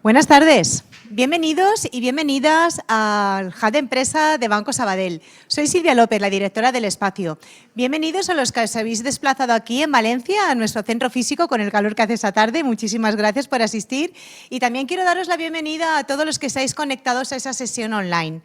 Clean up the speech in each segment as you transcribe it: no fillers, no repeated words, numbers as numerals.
Buenas tardes. Bienvenidos y bienvenidas al Hub de Empresa de Banco Sabadell. Soy Silvia López, la directora del espacio. Bienvenidos a los que os habéis desplazado aquí en Valencia, a nuestro centro físico, con el calor que hace esta tarde. Muchísimas gracias por asistir. Y también quiero daros la bienvenida a todos los que estáis conectados a esa sesión online.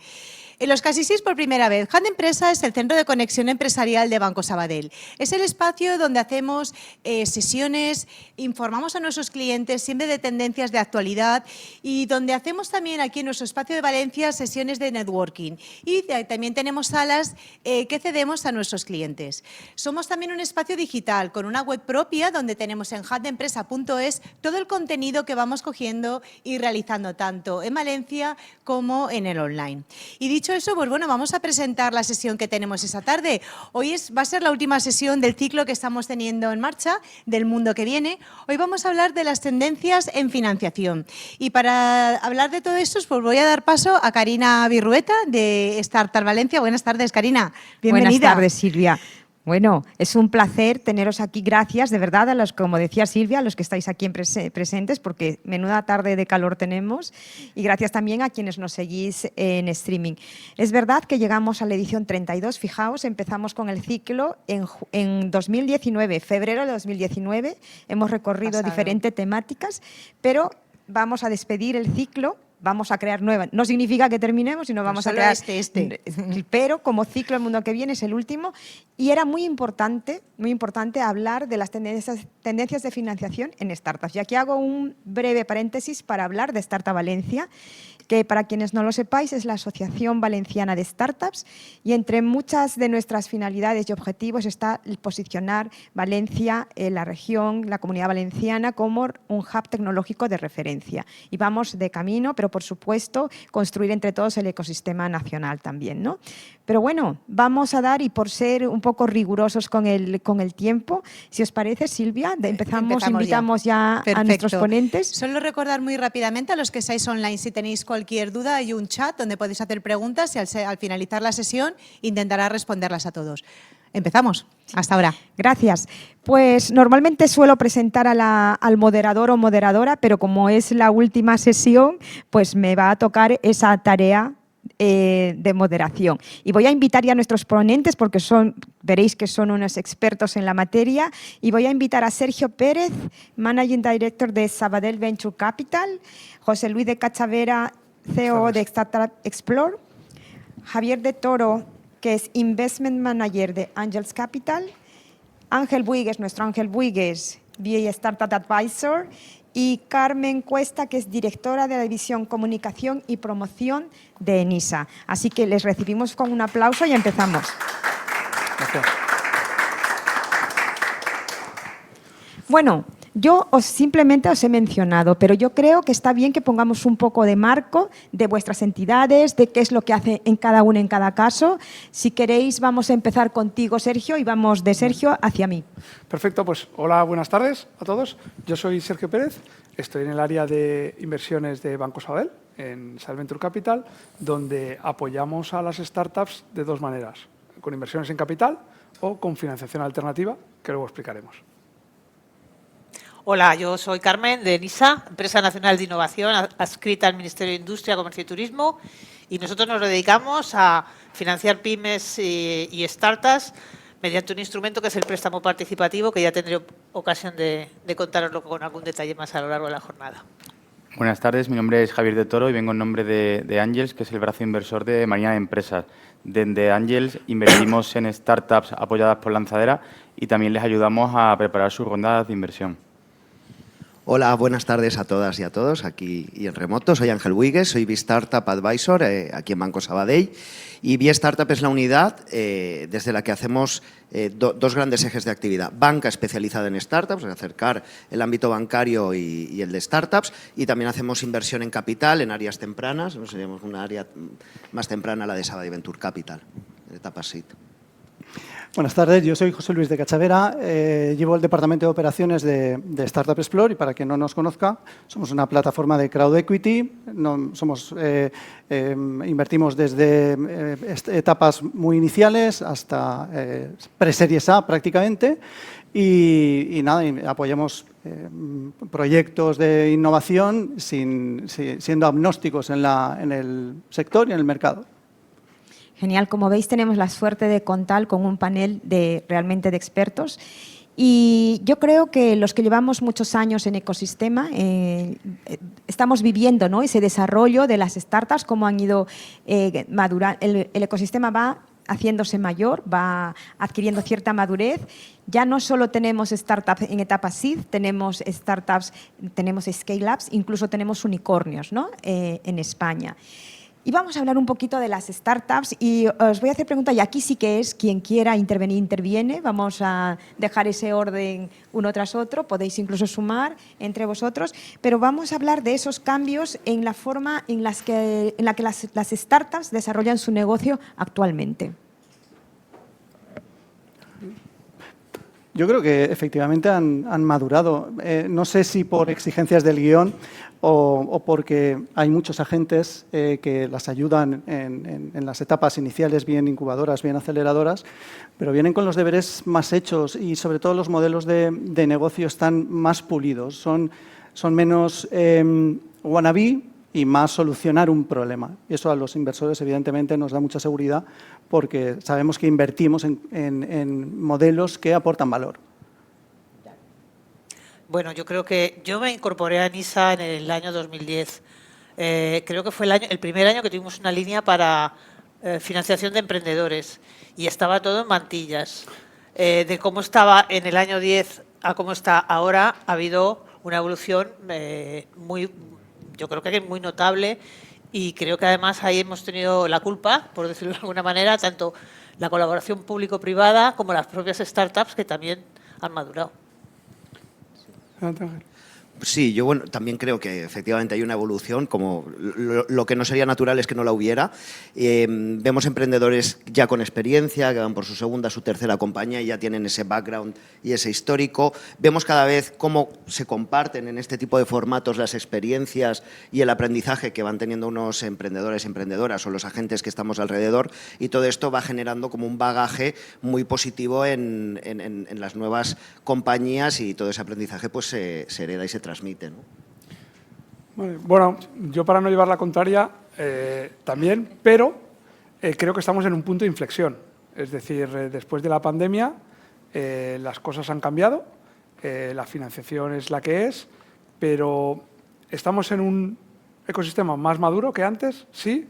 En los que asistís por primera vez, Hub de Empresa es el centro de conexión empresarial de Banco Sabadell. Es el espacio donde hacemos sesiones, informamos a nuestros clientes siempre de tendencias de actualidad y donde hacemos también aquí en nuestro espacio de Valencia sesiones de networking. Y también tenemos salas que cedemos a nuestros clientes. Somos también un espacio digital con una web propia donde tenemos en hubdeempresa.es todo el contenido que vamos cogiendo y realizando tanto en Valencia como en el online. Y dicho eso, pues bueno, vamos a presentar la sesión que tenemos esta tarde. Hoy va a ser la última sesión del ciclo que estamos teniendo en marcha, del mundo que viene. Hoy vamos a hablar de las tendencias en financiación. Y para hablar de todo esto, pues voy a dar paso a Karina Virrueta, de Startup Valencia. Buenas tardes, Karina. Bienvenida. Buenas tardes, Silvia. Bueno, es un placer teneros aquí. Gracias, de verdad, a los, como decía Silvia, a los que estáis aquí presentes, porque menuda tarde de calor tenemos. Y gracias también a quienes nos seguís en streaming. Es verdad que llegamos a la edición 32. Fijaos, empezamos con el ciclo en 2019, febrero de 2019. Hemos recorrido diferentes temáticas, pero vamos a despedir el ciclo. Vamos a crear nuevas. No significa que terminemos, sino vamos a crear Pero como ciclo El Mundo que Viene es el último. Y era muy importante hablar de las tendencias de financiación en startups. Y aquí hago un breve paréntesis para hablar de Startup Valencia, que para quienes no lo sepáis es la Asociación Valenciana de Startups, y entre muchas de nuestras finalidades y objetivos está el posicionar Valencia, la región, la Comunidad Valenciana como un hub tecnológico de referencia. Y vamos de camino, pero por supuesto construir entre todos el ecosistema nacional también, ¿no? Pero bueno, vamos a dar, y por ser un poco rigurosos con el tiempo, si os parece, Silvia, invitamos ya a nuestros ponentes. Solo recordar muy rápidamente a los que estáis online, si tenéis cualquier duda, hay un chat donde podéis hacer preguntas y al finalizar la sesión intentará responderlas a todos. Empezamos. Hasta ahora. Gracias. Pues normalmente suelo presentar al moderador o moderadora, pero como es la última sesión, pues me va a tocar esa tarea de moderación. Y voy a invitar ya a nuestros ponentes porque veréis que son unos expertos en la materia, y voy a invitar a Sergio Pérez, Managing Director de Sabadell Venture Capital, José Luis de Cachavera, CEO de Startup Explore, Javier de Toro, que es Investment Manager de Angels Capital, Ángel Buigues, nuestro Ángel Buigues, VA Startup Advisor, y Carmen Cuesta, que es directora de la División Comunicación y Promoción de ENISA. Así que les recibimos con un aplauso y empezamos. Gracias. Bueno, yo simplemente os he mencionado, pero yo creo que está bien que pongamos un poco de marco de vuestras entidades, de qué es lo que hace en cada una en cada caso. Si queréis, vamos a empezar contigo, Sergio, y vamos de Sergio hacia mí. Perfecto, pues hola, buenas tardes a todos. Yo soy Sergio Pérez, estoy en el área de inversiones de Banco Sabadell, en Sabadell Venture Capital, donde apoyamos a las startups de dos maneras, con inversiones en capital o con financiación alternativa, que luego explicaremos. Hola, yo soy Carmen de ENISA, Empresa Nacional de Innovación adscrita al Ministerio de Industria, Comercio y Turismo, y nosotros nos dedicamos a financiar pymes y startups mediante un instrumento que es el préstamo participativo, que ya tendré ocasión de contároslo con algún detalle más a lo largo de la jornada. Buenas tardes, mi nombre es Javier de Toro y vengo en nombre de Angels, que es el brazo inversor de Marina de Empresas. Desde Angels invertimos en startups apoyadas por Lanzadera y también les ayudamos a preparar sus rondas de inversión. Hola, buenas tardes a todas y a todos, aquí y en remoto. Soy Ángel Buigues, soy B-Startup Advisor aquí en Banco Sabadell. Y B-Startup es la unidad desde la que hacemos dos grandes ejes de actividad. Banca especializada en startups, acercar el ámbito bancario y el de startups. Y también hacemos inversión en capital, en áreas tempranas. Seríamos una área más temprana, la de Sabadell Venture Capital, en etapa SID. Buenas tardes, yo soy José Luis de Cachavera, llevo el departamento de operaciones de Startup Explore, y para quien no nos conozca, somos una plataforma de crowd equity, invertimos desde etapas muy iniciales hasta pre-series A prácticamente, y nada, y apoyamos proyectos de innovación siendo agnósticos en el sector y en el mercado. Genial, como veis tenemos la suerte de contar con un panel realmente de expertos y yo creo que los que llevamos muchos años en ecosistema estamos viviendo, ¿no?, ese desarrollo de las startups, cómo han ido madurando, el ecosistema va haciéndose mayor, va adquiriendo cierta madurez. Ya no solo tenemos startups en etapa seed, tenemos startups, tenemos scale-ups, incluso tenemos unicornios, ¿no?, en España. Y vamos a hablar un poquito de las startups y os voy a hacer preguntas y aquí sí que es quien quiera intervenir, interviene. Vamos a dejar ese orden uno tras otro, podéis incluso sumar entre vosotros, pero vamos a hablar de esos cambios en la forma en la que las startups desarrollan su negocio actualmente. Yo creo que efectivamente han madurado. No sé si por exigencias del guión o porque hay muchos agentes que las ayudan en las etapas iniciales, bien incubadoras, bien aceleradoras, pero vienen con los deberes más hechos y sobre todo los modelos de negocio están más pulidos, son menos wannabe y más solucionar un problema. Y eso a los inversores evidentemente nos da mucha seguridad porque sabemos que invertimos en modelos que aportan valor. Bueno, yo creo que yo me incorporé a NISA en el año 2010. Creo que fue el primer año que tuvimos una línea para financiación de emprendedores y estaba todo en mantillas. De cómo estaba en el año 10 a cómo está ahora, ha habido una evolución yo creo que muy notable y creo que además ahí hemos tenido la culpa, por decirlo de alguna manera, tanto la colaboración público-privada como las propias startups que también han madurado. Sí, yo también creo que efectivamente hay una evolución, como lo que no sería natural es que no la hubiera. Vemos emprendedores ya con experiencia, que van por su segunda, su tercera compañía y ya tienen ese background y ese histórico. Vemos cada vez cómo se comparten en este tipo de formatos las experiencias y el aprendizaje que van teniendo unos emprendedores, emprendedoras o los agentes que estamos alrededor, y todo esto va generando como un bagaje muy positivo en las nuevas compañías y todo ese aprendizaje pues se hereda y se transmite, ¿no? Bueno, yo para no llevar la contraria también, pero creo que estamos en un punto de inflexión. Es decir, después de la pandemia las cosas han cambiado, la financiación es la que es, pero estamos en un ecosistema más maduro que antes, sí,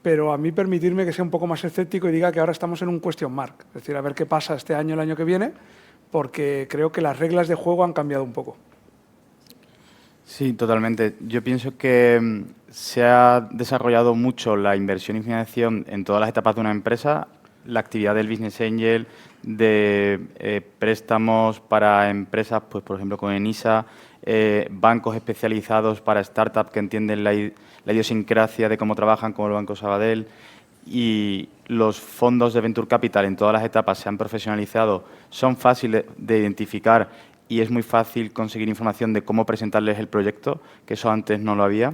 pero a mí permitirme que sea un poco más escéptico y diga que ahora estamos en un question mark. Es decir, a ver qué pasa este año, el año que viene, porque creo que las reglas de juego han cambiado un poco. Sí, totalmente. Yo pienso que se ha desarrollado mucho la inversión y financiación en todas las etapas de una empresa, la actividad del business angel, de préstamos para empresas, pues por ejemplo con ENISA, bancos especializados para startups que entienden la idiosincrasia de cómo trabajan, como el Banco Sabadell, y los fondos de Venture Capital en todas las etapas se han profesionalizado, son fáciles de identificar y es muy fácil conseguir información de cómo presentarles el proyecto, que eso antes no lo había,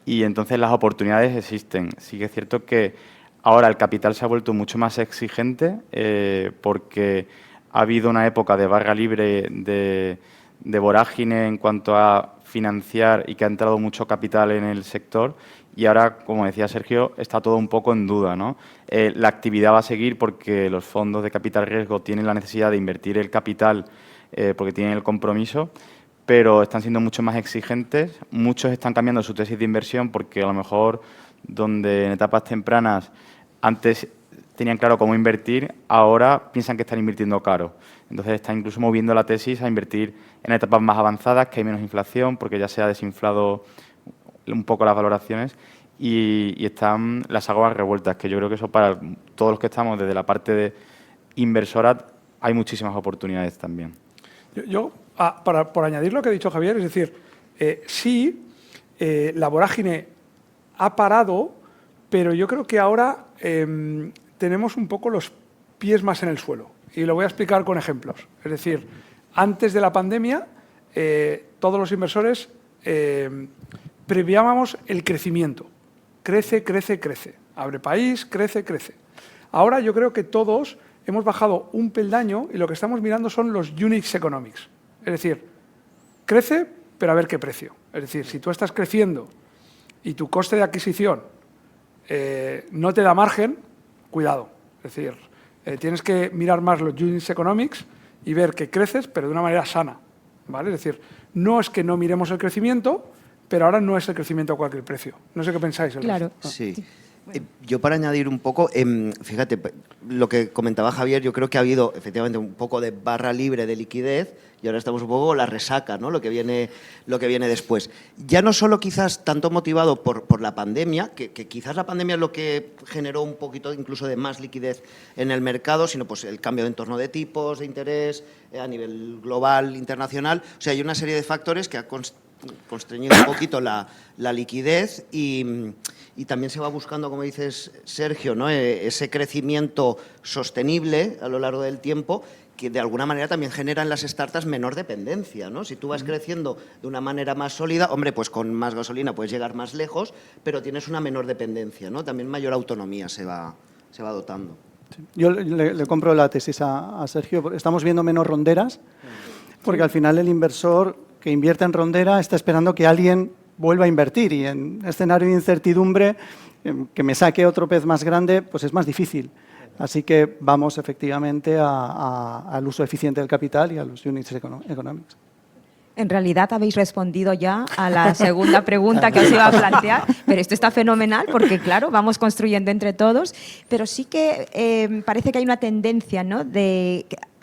y entonces las oportunidades existen. Sí que es cierto que ahora el capital se ha vuelto mucho más exigente porque ha habido una época de barra libre, de vorágine en cuanto a financiar y que ha entrado mucho capital en el sector y ahora, como decía Sergio, está todo un poco en duda, ¿no? La actividad va a seguir porque los fondos de capital riesgo tienen la necesidad de invertir el capital porque tienen el compromiso, pero están siendo mucho más exigentes. Muchos están cambiando su tesis de inversión porque a lo mejor donde en etapas tempranas antes tenían claro cómo invertir, ahora piensan que están invirtiendo caro. Entonces están incluso moviendo la tesis a invertir en etapas más avanzadas, que hay menos inflación, porque ya se ha desinflado un poco las valoraciones y están las aguas revueltas, que yo creo que eso para todos los que estamos desde la parte de inversora hay muchísimas oportunidades también. Por añadir lo que ha dicho Javier, es decir, sí, la vorágine ha parado, pero yo creo que ahora tenemos un poco los pies más en el suelo. Y lo voy a explicar con ejemplos. Es decir, antes de la pandemia, todos los inversores previábamos el crecimiento. Crece, crece, crece. Abre país, crece, crece. Ahora yo creo que todos hemos bajado un peldaño y lo que estamos mirando son los unit economics. Es decir, crece, pero a ver qué precio. Es decir, si tú estás creciendo y tu coste de adquisición no te da margen, cuidado. Es decir, tienes que mirar más los unit economics y ver que creces, pero de una manera sana, ¿vale? Es decir, no es que no miremos el crecimiento, pero ahora no es el crecimiento a cualquier precio. No sé qué pensáis. Claro. Sí. Yo para añadir un poco, fíjate, lo que comentaba Javier, yo creo que ha habido efectivamente un poco de barra libre de liquidez y ahora estamos un poco la resaca, ¿no? Lo que viene después. Ya no solo quizás tanto motivado por la pandemia, que quizás la pandemia es lo que generó un poquito incluso de más liquidez en el mercado, sino pues el cambio de entorno de tipos de interés a nivel global, internacional. O sea, hay una serie de factores que ha constreñido un poquito la liquidez y también se va buscando, como dices, Sergio, ¿no? Ese crecimiento sostenible a lo largo del tiempo que de alguna manera también genera en las startups menor dependencia, ¿no? Si tú vas creciendo de una manera más sólida, hombre, pues con más gasolina puedes llegar más lejos, pero tienes una menor dependencia, ¿no? También mayor autonomía se va dotando. Sí. Yo le compro la tesis a Sergio. Estamos viendo menos ronderas porque al final el inversor que invierte en rondera está esperando que alguien vuelva a invertir y en escenario de incertidumbre que me saque otro pez más grande, pues es más difícil. Así que vamos efectivamente al uso eficiente del capital y a los units economics. En realidad habéis respondido ya a la segunda pregunta que os iba a plantear, pero esto está fenomenal porque, claro, vamos construyendo entre todos, pero sí que parece que hay una tendencia, ¿no?,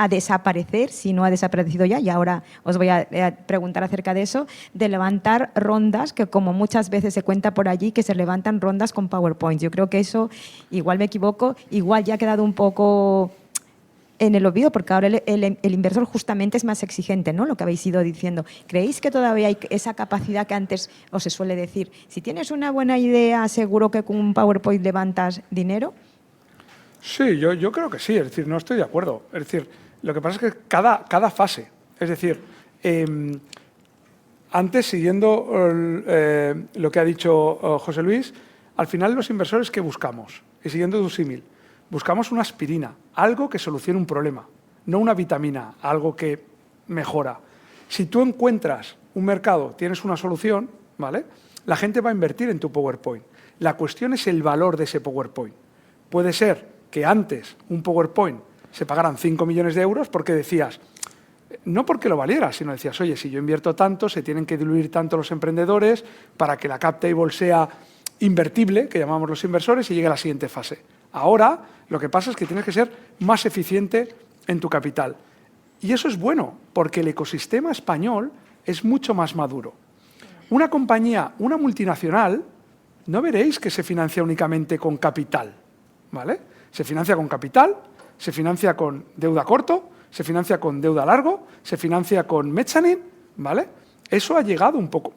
a desaparecer, si no ha desaparecido ya, y ahora os voy a preguntar acerca de eso, de levantar rondas, que como muchas veces se cuenta por allí, que se levantan rondas con PowerPoint. Yo creo que eso, igual me equivoco, igual ya ha quedado un poco en el olvido, porque ahora el inversor justamente es más exigente, ¿no? Lo que habéis ido diciendo. ¿Creéis que todavía hay esa capacidad que antes os se suele decir? Si tienes una buena idea, seguro que con un PowerPoint levantas dinero. Sí, yo creo que sí. Es decir, no estoy de acuerdo. Es decir, lo que pasa es que cada fase, es decir, antes, siguiendo lo que ha dicho José Luis, al final los inversores, ¿qué buscamos? Y siguiendo tu símil, buscamos una aspirina, algo que solucione un problema, no una vitamina, algo que mejora. Si tú encuentras un mercado, tienes una solución, ¿vale?, la gente va a invertir en tu PowerPoint. La cuestión es el valor de ese PowerPoint. Puede ser que antes un PowerPoint se pagaran 5 millones de euros porque decías, no porque lo valiera, sino decías, oye, si yo invierto tanto, se tienen que diluir tanto los emprendedores para que la cap table sea invertible, que llamamos los inversores, y llegue a la siguiente fase. Ahora, lo que pasa es que tienes que ser más eficiente en tu capital. Y eso es bueno, porque el ecosistema español es mucho más maduro. Una compañía, una multinacional, no veréis que se financia únicamente con capital, ¿vale? Se financia con capital, se financia con deuda corto, se financia con deuda largo, se financia con mezzanine, ¿vale? Eso ha llegado un poco,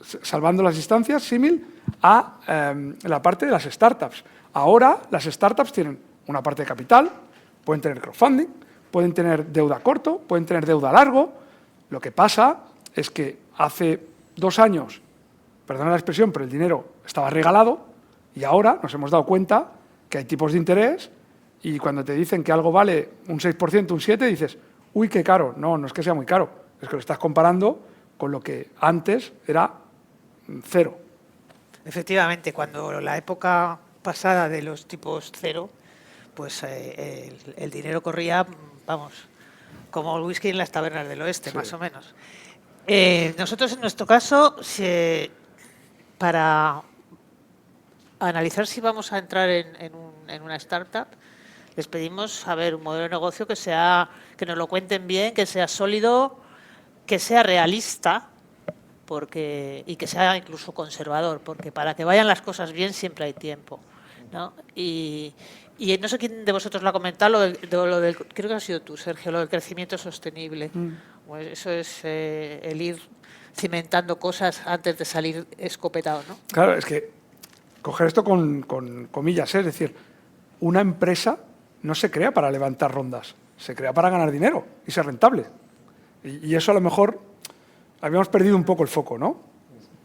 salvando las distancias, símil a la parte de las startups. Ahora las startups tienen una parte de capital, pueden tener crowdfunding, pueden tener deuda corto, pueden tener deuda largo. Lo que pasa es que hace 2 años, perdona la expresión, pero el dinero estaba regalado y ahora nos hemos dado cuenta que hay tipos de interés y cuando te dicen que algo vale un 6%, un 7%, dices, uy, qué caro. No, no es que sea muy caro, es que lo estás comparando con lo que antes era 0. Efectivamente, cuando la época pasada de los tipos 0, pues el dinero corría, vamos, como el whisky en las tabernas del oeste, sí, más o menos. Nosotros, en nuestro caso, para analizar si vamos a entrar en una startup, les pedimos saber un modelo de negocio que nos lo cuenten bien, que sea sólido, que sea realista, y que sea incluso conservador, porque para que vayan las cosas bien siempre hay tiempo, ¿no? Y no sé quién de vosotros lo ha comentado, creo que ha sido tú, Sergio, lo del crecimiento sostenible. Pues eso es el ir cimentando cosas antes de salir escopetado, ¿no? Claro, es que coger esto con comillas, es decir, una empresa no se crea para levantar rondas, se crea para ganar dinero y ser rentable. Y eso a lo mejor habíamos perdido un poco el foco, ¿no?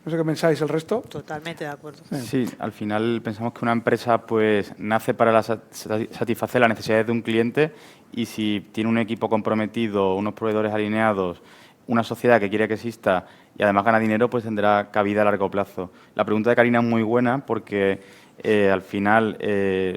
No sé qué pensáis el resto. Totalmente de acuerdo. Sí, al final pensamos que una empresa pues nace para satisfacer las necesidades de un cliente y si tiene un equipo comprometido, unos proveedores alineados, una sociedad que quiere que exista y además gana dinero, pues tendrá cabida a largo plazo. La pregunta de Karina es muy buena porque al final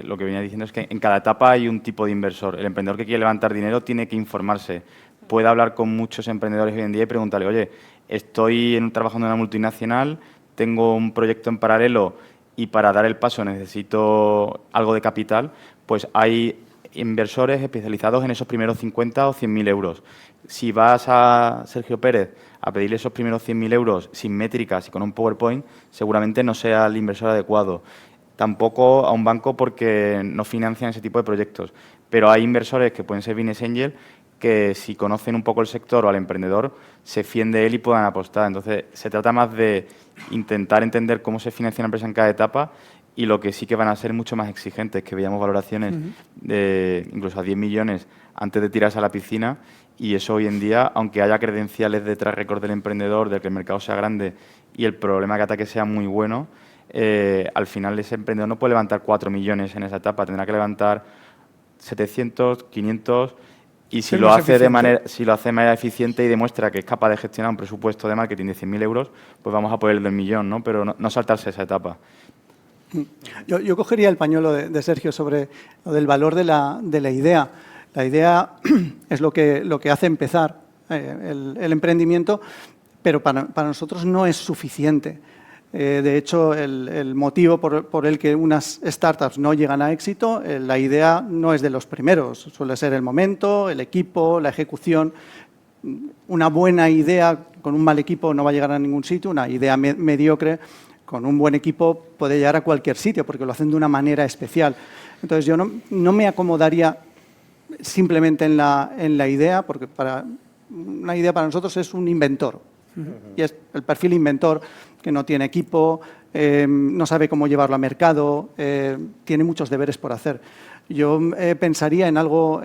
lo que venía diciendo es que en cada etapa hay un tipo de inversor. El emprendedor que quiere levantar dinero tiene que informarse. Puede hablar con muchos emprendedores hoy en día y preguntarle, oye, estoy trabajando en una multinacional, tengo un proyecto en paralelo y para dar el paso necesito algo de capital, pues hay inversores especializados en esos primeros 50 o 100.000 euros. Si vas a Sergio Pérez a pedirle esos primeros 100.000 euros sin métricas y con un PowerPoint, seguramente no sea el inversor adecuado. Tampoco a un banco porque no financian ese tipo de proyectos. Pero hay inversores que pueden ser business angel que si conocen un poco el sector o al emprendedor, se fíen de él y puedan apostar. Entonces, se trata más de intentar entender cómo se financia una empresa en cada etapa y lo que sí que van a ser mucho más exigentes, que veíamos valoraciones de incluso a 10 millones antes de tirarse a la piscina y eso hoy en día, aunque haya credenciales de track record del emprendedor, de que el mercado sea grande y el problema que ataque sea muy bueno, al final ese emprendedor no puede levantar 4 millones en esa etapa, tendrá que levantar 700, 500 y si lo hace de manera eficiente y demuestra que es capaz de gestionar un presupuesto de marketing de 100.000 euros, pues vamos a poner el del millón, ¿no? Pero no saltarse esa etapa. Yo cogería el pañuelo de Sergio sobre lo del valor de la idea. La idea es lo que hace empezar el emprendimiento, pero para nosotros no es suficiente. De hecho, el motivo por el que unas startups no llegan a éxito, la idea no es de los primeros. Suele ser el momento, el equipo, la ejecución. Una buena idea con un mal equipo no va a llegar a ningún sitio. Una idea mediocre con un buen equipo puede llegar a cualquier sitio porque lo hacen de una manera especial. Entonces, yo no me acomodaría simplemente en la idea, porque una idea para nosotros es un inventor. Y es el perfil inventor que no tiene equipo, no sabe cómo llevarlo a mercado, tiene muchos deberes por hacer. Yo pensaría en algo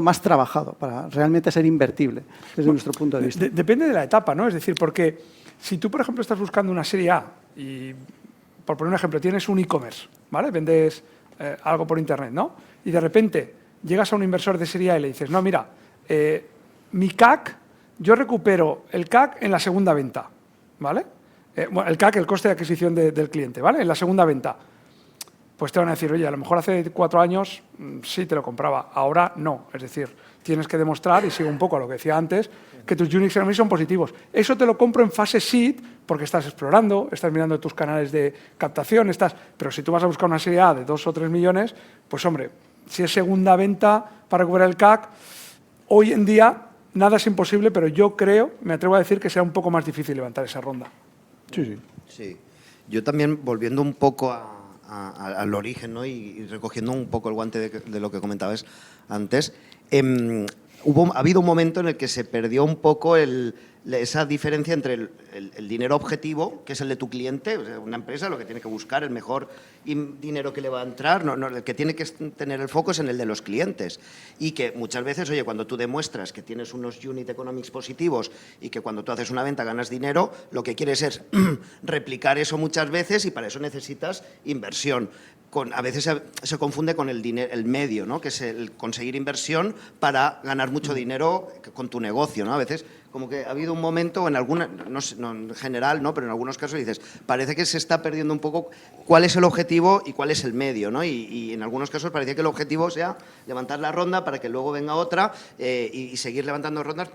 más trabajado para realmente ser invertible desde nuestro punto de vista. Depende de la etapa, ¿no? Es decir, porque si tú, por ejemplo, estás buscando una serie A y, por poner un ejemplo, tienes un e-commerce, ¿vale? Vendes algo por Internet, ¿no? Y de repente llegas a un inversor de serie A y le dices, no, mira, mi CAC, yo recupero el CAC en la segunda venta, ¿vale? Bueno, el CAC, el coste de adquisición del cliente, ¿vale? En la segunda venta. Pues te van a decir, oye, a lo mejor hace 4 años sí te lo compraba, ahora no. Es decir, tienes que demostrar, y sigo un poco a lo que decía antes, que tus unit economics son positivos. Eso te lo compro en fase seed porque estás explorando, estás mirando tus canales de captación, pero si tú vas a buscar una serie A de 2 o 3 millones, pues hombre, si es segunda venta para recuperar el CAC, hoy en día nada es imposible, pero yo creo, me atrevo a decir que será un poco más difícil levantar esa ronda. Sí. Yo también, volviendo un poco al origen, ¿no? y recogiendo un poco el guante de lo que comentabas antes, ha habido un momento en el que se perdió un poco esa diferencia entre el dinero objetivo, que es el de tu cliente, o sea, una empresa lo que tiene que buscar, el mejor dinero que le va a entrar, el que tiene que tener el foco es en el de los clientes. Y que muchas veces, oye, cuando tú demuestras que tienes unos unit economics positivos y que cuando tú haces una venta ganas dinero, lo que quieres es replicar eso muchas veces y para eso necesitas inversión. A veces se confunde con el medio, ¿no? Que es el conseguir inversión para ganar mucho dinero con tu negocio, ¿no? A veces como que ha habido un momento, no en general, ¿no? Pero en algunos casos dices, parece que se está perdiendo un poco cuál es el objetivo y cuál es el medio, ¿no? Y en algunos casos parecía que el objetivo sea levantar la ronda para que luego venga otra y seguir levantando rondas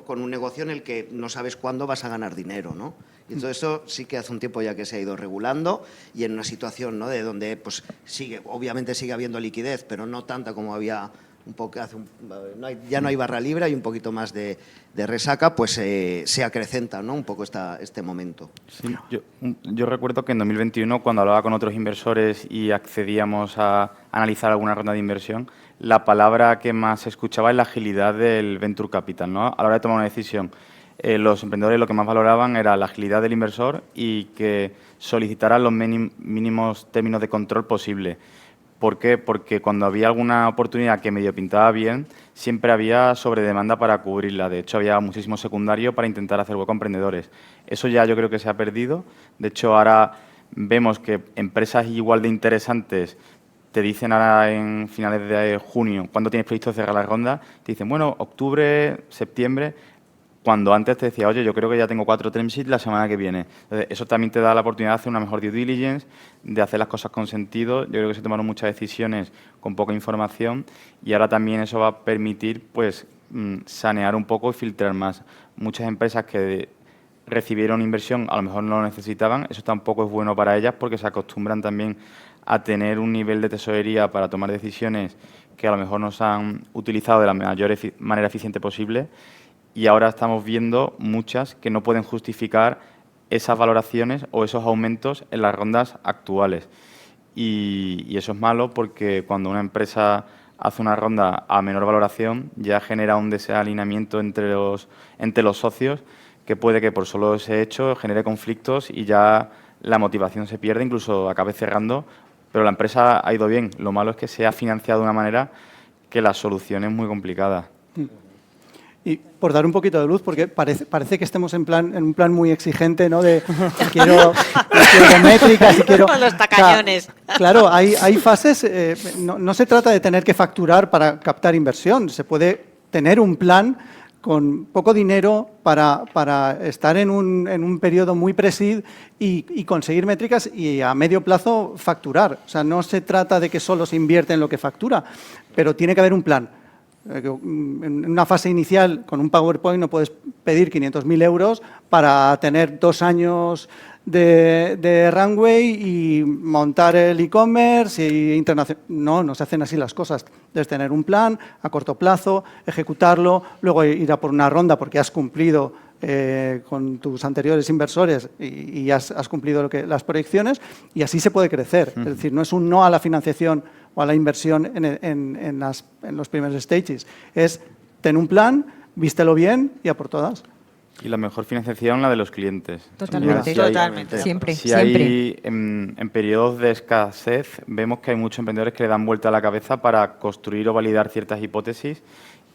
con un negocio en el que no sabes cuándo vas a ganar dinero, ¿no? Y todo eso sí que hace un tiempo ya que se ha ido regulando y en una situación, ¿no? De donde pues obviamente sigue habiendo liquidez, pero no tanta como había un poco ya no hay barra libre, hay un poquito más de resaca, pues se acrecenta, ¿no? Un poco este momento. Sí, yo recuerdo que en 2021, cuando hablaba con otros inversores y accedíamos a analizar alguna ronda de inversión, la palabra que más se escuchaba es la agilidad del venture capital, ¿no? A la hora de tomar una decisión. Los emprendedores lo que más valoraban era la agilidad del inversor y que solicitaran los mínimos términos de control posible. ¿Por qué? Porque cuando había alguna oportunidad que medio pintaba bien, siempre había sobredemanda para cubrirla. De hecho, había muchísimo secundario para intentar hacer hueco a emprendedores. Eso ya yo creo que se ha perdido. De hecho, ahora vemos que empresas igual de interesantes te dicen ahora en finales de junio, cuando tienes previsto cerrar la ronda, te dicen, bueno, octubre, septiembre, cuando antes te decía, oye, yo creo que ya tengo 4 term sheets la semana que viene. Entonces, eso también te da la oportunidad de hacer una mejor due diligence, de hacer las cosas con sentido. Yo creo que se tomaron muchas decisiones con poca información y ahora también eso va a permitir pues sanear un poco y filtrar más. Muchas empresas que recibieron inversión a lo mejor no lo necesitaban, eso tampoco es bueno para ellas porque se acostumbran también a tener un nivel de tesorería para tomar decisiones que a lo mejor no se han utilizado de la mayor manera eficiente posible. Y ahora estamos viendo muchas que no pueden justificar esas valoraciones o esos aumentos en las rondas actuales. Y eso es malo porque cuando una empresa hace una ronda a menor valoración ya genera un desalineamiento entre los socios que puede que por solo ese hecho genere conflictos y ya la motivación se pierde, incluso acabe cerrando, pero la empresa ha ido bien. Lo malo es que se ha financiado de una manera que la solución es muy complicada. Y por dar un poquito de luz, porque parece que estemos en un plan muy exigente, ¿no? De quiero métricas y quiero... Con los tacañones. Claro, hay fases, no se trata de tener que facturar para captar inversión, se puede tener un plan con poco dinero para estar en un periodo muy pre-seed y conseguir métricas y a medio plazo facturar. O sea, no se trata de que solo se invierte en lo que factura, pero tiene que haber un plan. En una fase inicial, con un PowerPoint, no puedes pedir 500.000 euros para tener 2 años de runway y montar el e-commerce y internacional. No se hacen así las cosas. Debes tener un plan a corto plazo, ejecutarlo, luego ir a por una ronda porque has cumplido con tus anteriores inversores y has cumplido las proyecciones y así se puede crecer. Es decir, no es un no a la financiación o a la inversión en los primeros stages. Es ten un plan, vístelo bien y a por todas. Y la mejor financiación, la de los clientes. Totalmente. Totalmente. Siempre, Si siempre. hay, en periodos de escasez, vemos que hay muchos emprendedores que le dan vuelta a la cabeza para construir o validar ciertas hipótesis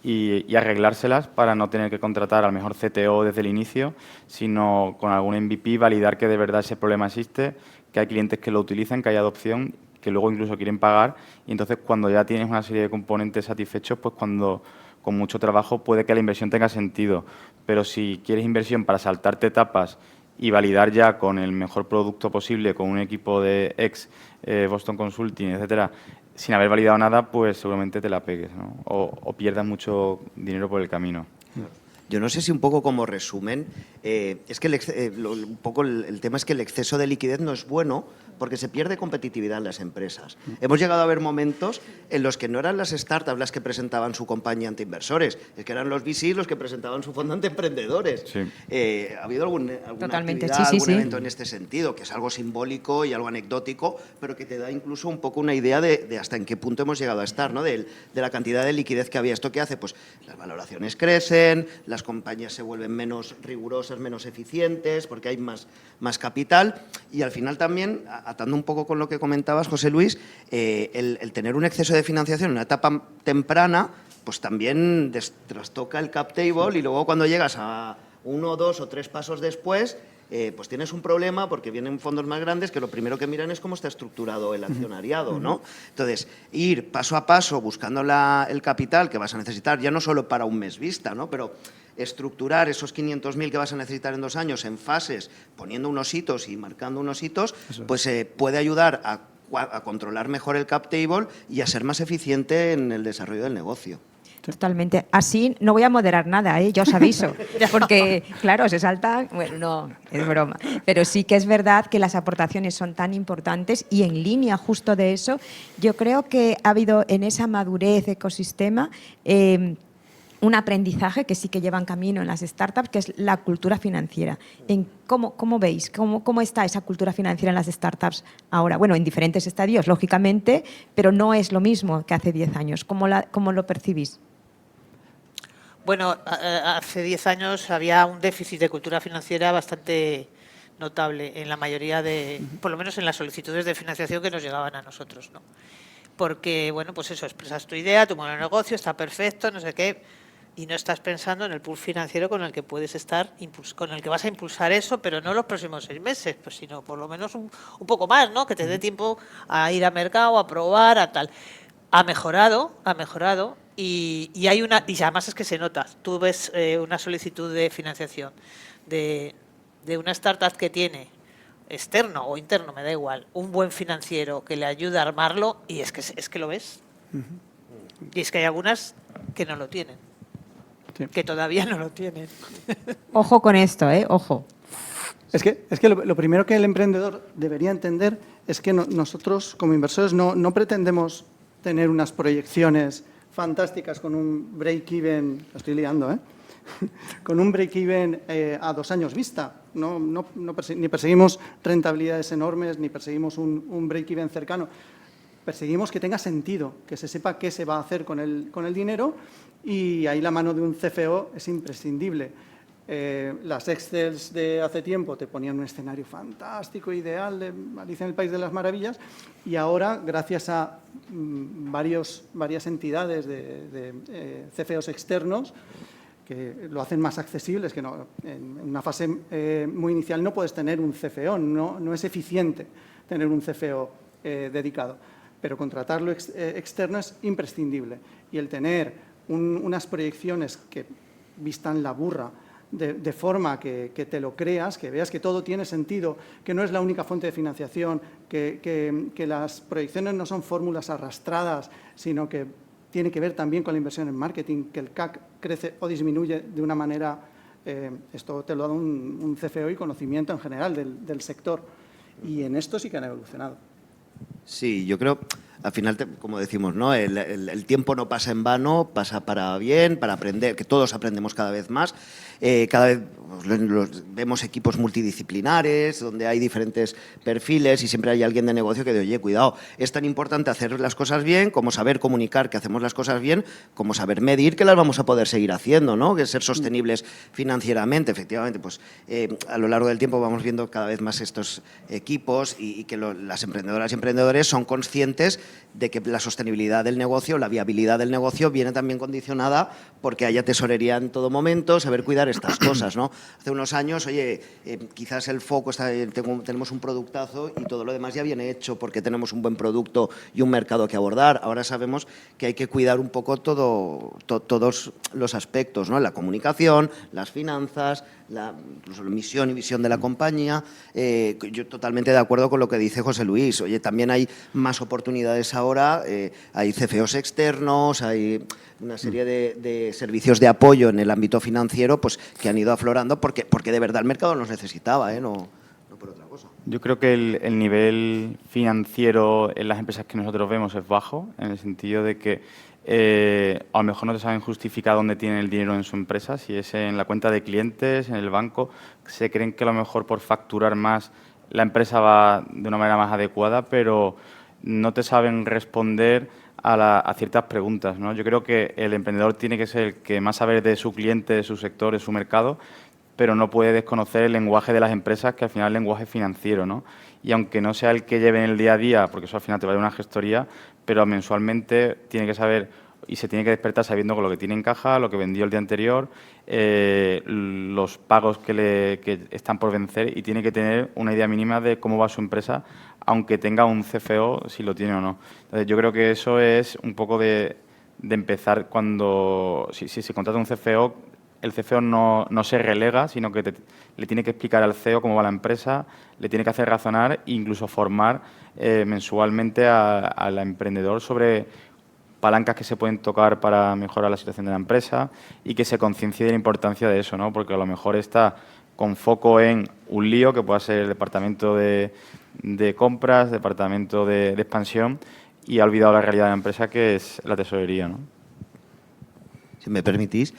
y arreglárselas para no tener que contratar al mejor CTO desde el inicio, sino con algún MVP validar que de verdad ese problema existe, que hay clientes que lo utilizan, que hay adopción, que luego incluso quieren pagar. Y entonces, cuando ya tienes una serie de componentes satisfechos, pues cuando con mucho trabajo puede que la inversión tenga sentido. Pero si quieres inversión para saltarte etapas y validar ya con el mejor producto posible, con un equipo de Boston Consulting, etcétera, sin haber validado nada, pues seguramente te la pegues, ¿no? O pierdas mucho dinero por el camino. Yo no sé si un poco como resumen, es que un poco el tema es que el exceso de liquidez no es bueno porque se pierde competitividad en las empresas. Hemos llegado a ver momentos en los que no eran las startups las que presentaban su compañía ante inversores, es que eran los VCs los que presentaban su fondo ante emprendedores. Sí. ¿Ha habido alguna Totalmente, actividad, sí, algún sí. evento en este sentido, que es algo simbólico y algo anecdótico, pero que te da incluso un poco una idea de hasta en qué punto hemos llegado a estar, ¿no? De la cantidad de liquidez que había? ¿Esto qué hace? Pues las valoraciones crecen, las compañías se vuelven menos rigurosas, menos eficientes, porque hay más capital y al final también, atando un poco con lo que comentabas, José Luis, el tener un exceso de financiación en una etapa temprana, pues también trastoca el cap table y luego cuando llegas a 1, 2 o 3 pasos después, pues tienes un problema porque vienen fondos más grandes que lo primero que miran es cómo está estructurado el accionariado, ¿no? Entonces, ir paso a paso buscando el capital que vas a necesitar, ya no solo para un mes vista, ¿no? Pero estructurar esos 500.000 que vas a necesitar en 2 años en fases, poniendo unos hitos y marcando unos hitos, pues puede ayudar a controlar mejor el cap table y a ser más eficiente en el desarrollo del negocio. Totalmente. Así no voy a moderar nada, ya os aviso. Porque, claro, se salta... Bueno, no, es broma. Pero sí que es verdad que las aportaciones son tan importantes y en línea justo de eso, yo creo que ha habido en esa madurez de ecosistema un aprendizaje que sí que llevan camino en las startups, que es la cultura financiera. ¿Cómo veis? ¿Cómo está esa cultura financiera en las startups ahora? Bueno, en diferentes estadios, lógicamente, pero no es lo mismo que hace 10 años. ¿Cómo lo percibís? Bueno, hace 10 años había un déficit de cultura financiera bastante notable en la mayoría por lo menos en las solicitudes de financiación que nos llegaban a nosotros, ¿no? porque, bueno, pues eso, expresas tu idea, tu modelo de negocio, está perfecto, no sé qué, y no estás pensando en el pool financiero con el que puedes estar, con el que vas a impulsar eso, pero no los próximos 6 meses, pues sino por lo menos un poco más, ¿no? Que te dé tiempo a ir a mercado, a probar, a tal. Ha mejorado, y hay una, y además es que se nota. Tú ves una solicitud de financiación de una startup que tiene externo o interno, me da igual, un buen financiero que le ayude a armarlo, y es que lo ves. Y es que hay algunas que no lo tienen, Sí. que todavía no lo tienen. Ojo con esto, ojo. Es que lo primero que el emprendedor debería entender es que nosotros, como inversores, no pretendemos tener unas proyecciones fantásticas con un break-even, lo estoy liando, con un break-even a 2 años vista. Ni perseguimos rentabilidades enormes, ni perseguimos un break-even cercano. Perseguimos que tenga sentido, que se sepa qué se va a hacer con el dinero, y ahí la mano de un CFO es imprescindible. Las Excels de hace tiempo te ponían un escenario fantástico, ideal, de Alicia en el País de las Maravillas, y ahora, gracias a varias entidades de CFOs externos, que lo hacen más accesibles, que no, en una fase muy inicial no puedes tener un CFO, no es eficiente tener un CFO dedicado, pero contratarlo externo es imprescindible. Y el tener unas proyecciones que vistan la burra, de forma que te lo creas, que veas que todo tiene sentido, que no es la única fuente de financiación, que las proyecciones no son fórmulas arrastradas, sino que tiene que ver también con la inversión en marketing, que el CAC crece o disminuye de una manera, esto te lo da un CFO y conocimiento en general del sector. Y en esto sí que han evolucionado. Sí, yo creo, al final, como decimos, ¿no? El tiempo no pasa en vano, pasa para bien, para aprender, que todos aprendemos cada vez más. Cada vez vemos equipos multidisciplinares, donde hay diferentes perfiles y siempre hay alguien de negocio que dice, oye, cuidado, es tan importante hacer las cosas bien como saber comunicar que hacemos las cosas bien, como saber medir que las vamos a poder seguir haciendo, ¿no? Que es ser sostenibles financieramente. Efectivamente, pues a lo largo del tiempo vamos viendo cada vez más estos equipos y que las emprendedoras y emprendedores son conscientes de que la sostenibilidad del negocio, la viabilidad del negocio viene también condicionada porque haya tesorería en todo momento, saber cuidar estas cosas, ¿no? Hace unos años, oye, quizás el foco está, tenemos un productazo y todo lo demás ya viene hecho porque tenemos un buen producto y un mercado que abordar. Ahora sabemos que hay que cuidar un poco todos los aspectos, ¿no? La comunicación, las finanzas, incluso la misión y visión de la compañía. Yo totalmente de acuerdo con lo que dice José Luis. Oye, también hay más oportunidades ahora, hay CFOs externos, hay una serie de servicios de apoyo en el ámbito financiero pues, que han ido aflorando porque de verdad el mercado los necesitaba, no por otra cosa. Yo creo que el nivel financiero en las empresas que nosotros vemos es bajo, en el sentido de que a lo mejor no te saben justificar dónde tienen el dinero en su empresa, si es en la cuenta de clientes, en el banco, se creen que a lo mejor por facturar más la empresa va de una manera más adecuada, pero no te saben responder a ciertas preguntas, ¿no? Yo creo que el emprendedor tiene que ser el que más sabe de su cliente, de su sector, de su mercado, pero no puede desconocer el lenguaje de las empresas, que al final es el lenguaje financiero, ¿no? Y aunque no sea el que lleve en el día a día, porque eso al final te va a dar una gestoría, pero mensualmente tiene que saber y se tiene que despertar sabiendo con lo que tiene en caja, lo que vendió el día anterior, los pagos que están por vencer, y tiene que tener una idea mínima de cómo va su empresa, aunque tenga un CFO, si lo tiene o no. Entonces, yo creo que eso es un poco de empezar cuando, si se contrata un CFO, el CFO no se relega, sino que le tiene que explicar al CEO cómo va la empresa, le tiene que hacer razonar e incluso formar mensualmente al emprendedor sobre palancas que se pueden tocar para mejorar la situación de la empresa y que se conciencie de la importancia de eso, ¿no? Porque a lo mejor está con foco en un lío que pueda ser el departamento de compras, departamento de expansión, y ha olvidado la realidad de la empresa, que es la tesorería, ¿no? Si me permitís,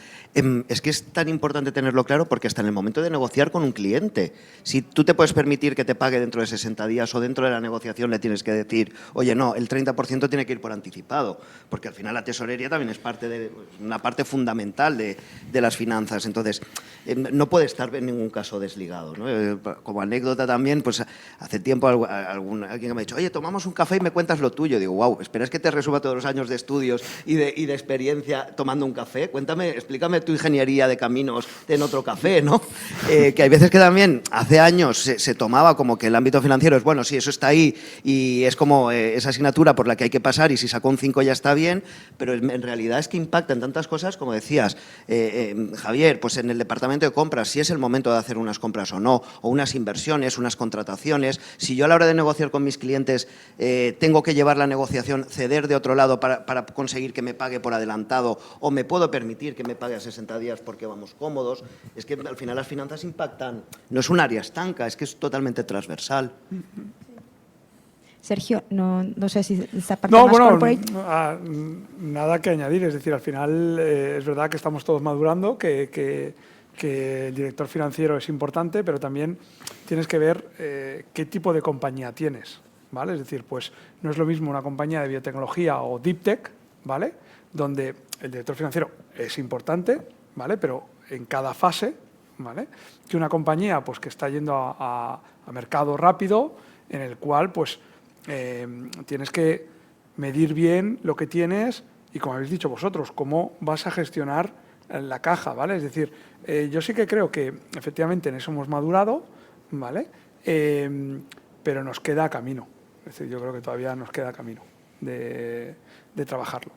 Es que es tan importante tenerlo claro porque hasta en el momento de negociar con un cliente, si tú te puedes permitir que te pague dentro de 60 días o dentro de la negociación le tienes que decir, oye, no, el 30% tiene que ir por anticipado, porque al final la tesorería también es una parte fundamental de las finanzas. Entonces, no puede estar en ningún caso desligado, ¿no? Como anécdota también, pues hace tiempo alguien me ha dicho, oye, tomamos un café y me cuentas lo tuyo. Digo, wow, ¿esperas que te resuba todos los años de estudios y de experiencia tomando un café? Cuéntame, explícame tu ingeniería de caminos en otro café, ¿no? Que hay veces que también hace años se tomaba como que el ámbito financiero es, bueno, sí, eso está ahí y es como esa asignatura por la que hay que pasar y si sacó un 5 ya está bien, pero en realidad es que impacta en tantas cosas, como decías, Javier, pues en el departamento de compras, si es el momento de hacer unas compras o no, o unas inversiones, unas contrataciones, si yo a la hora de negociar con mis clientes tengo que llevar la negociación, ceder de otro lado para conseguir que me pague por adelantado o me puedo permitir que me pague a 60 días porque vamos cómodos, es que al final las finanzas impactan, no es un área estanca, es que es totalmente transversal. Sergio, no sé si esta parte No, más bueno, corporate. nada que añadir. Es decir, al final es verdad que estamos todos madurando, que el director financiero es importante, pero también tienes que ver qué tipo de compañía tienes, ¿vale? Es decir, pues no es lo mismo una compañía de biotecnología o deep tech, ¿vale? Donde el director financiero es importante, ¿vale? Pero en cada fase, ¿vale? Que una compañía pues, que está yendo a mercado rápido, en el cual pues tienes que medir bien lo que tienes y, como habéis dicho vosotros, cómo vas a gestionar la caja, ¿vale? Es decir, yo sí que creo que efectivamente en eso hemos madurado, ¿vale? Pero nos queda camino. Es decir, yo creo que todavía nos queda camino de trabajarlo.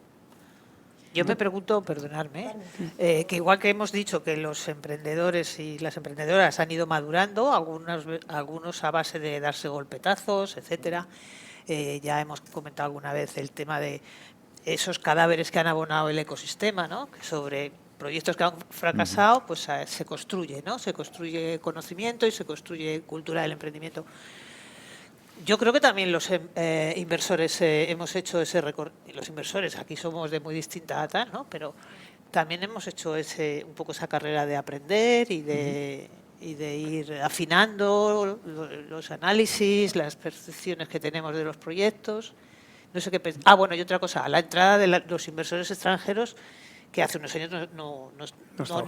Yo me pregunto, perdonadme, que igual que hemos dicho que los emprendedores y las emprendedoras han ido madurando, algunos a base de darse golpetazos, etcétera. Ya hemos comentado alguna vez el tema de esos cadáveres que han abonado el ecosistema, ¿no? Que sobre proyectos que han fracasado, pues se construye, ¿no? Se construye conocimiento y se construye cultura del emprendimiento. Yo creo que también los inversores hemos hecho ese recorrido. Los inversores, aquí somos de muy distinta data, ¿no? Pero también hemos hecho un poco esa carrera de aprender y de ir afinando los análisis, las percepciones que tenemos de los proyectos. No sé qué pensar. Bueno, y otra cosa, a la entrada de los inversores extranjeros, que hace unos años no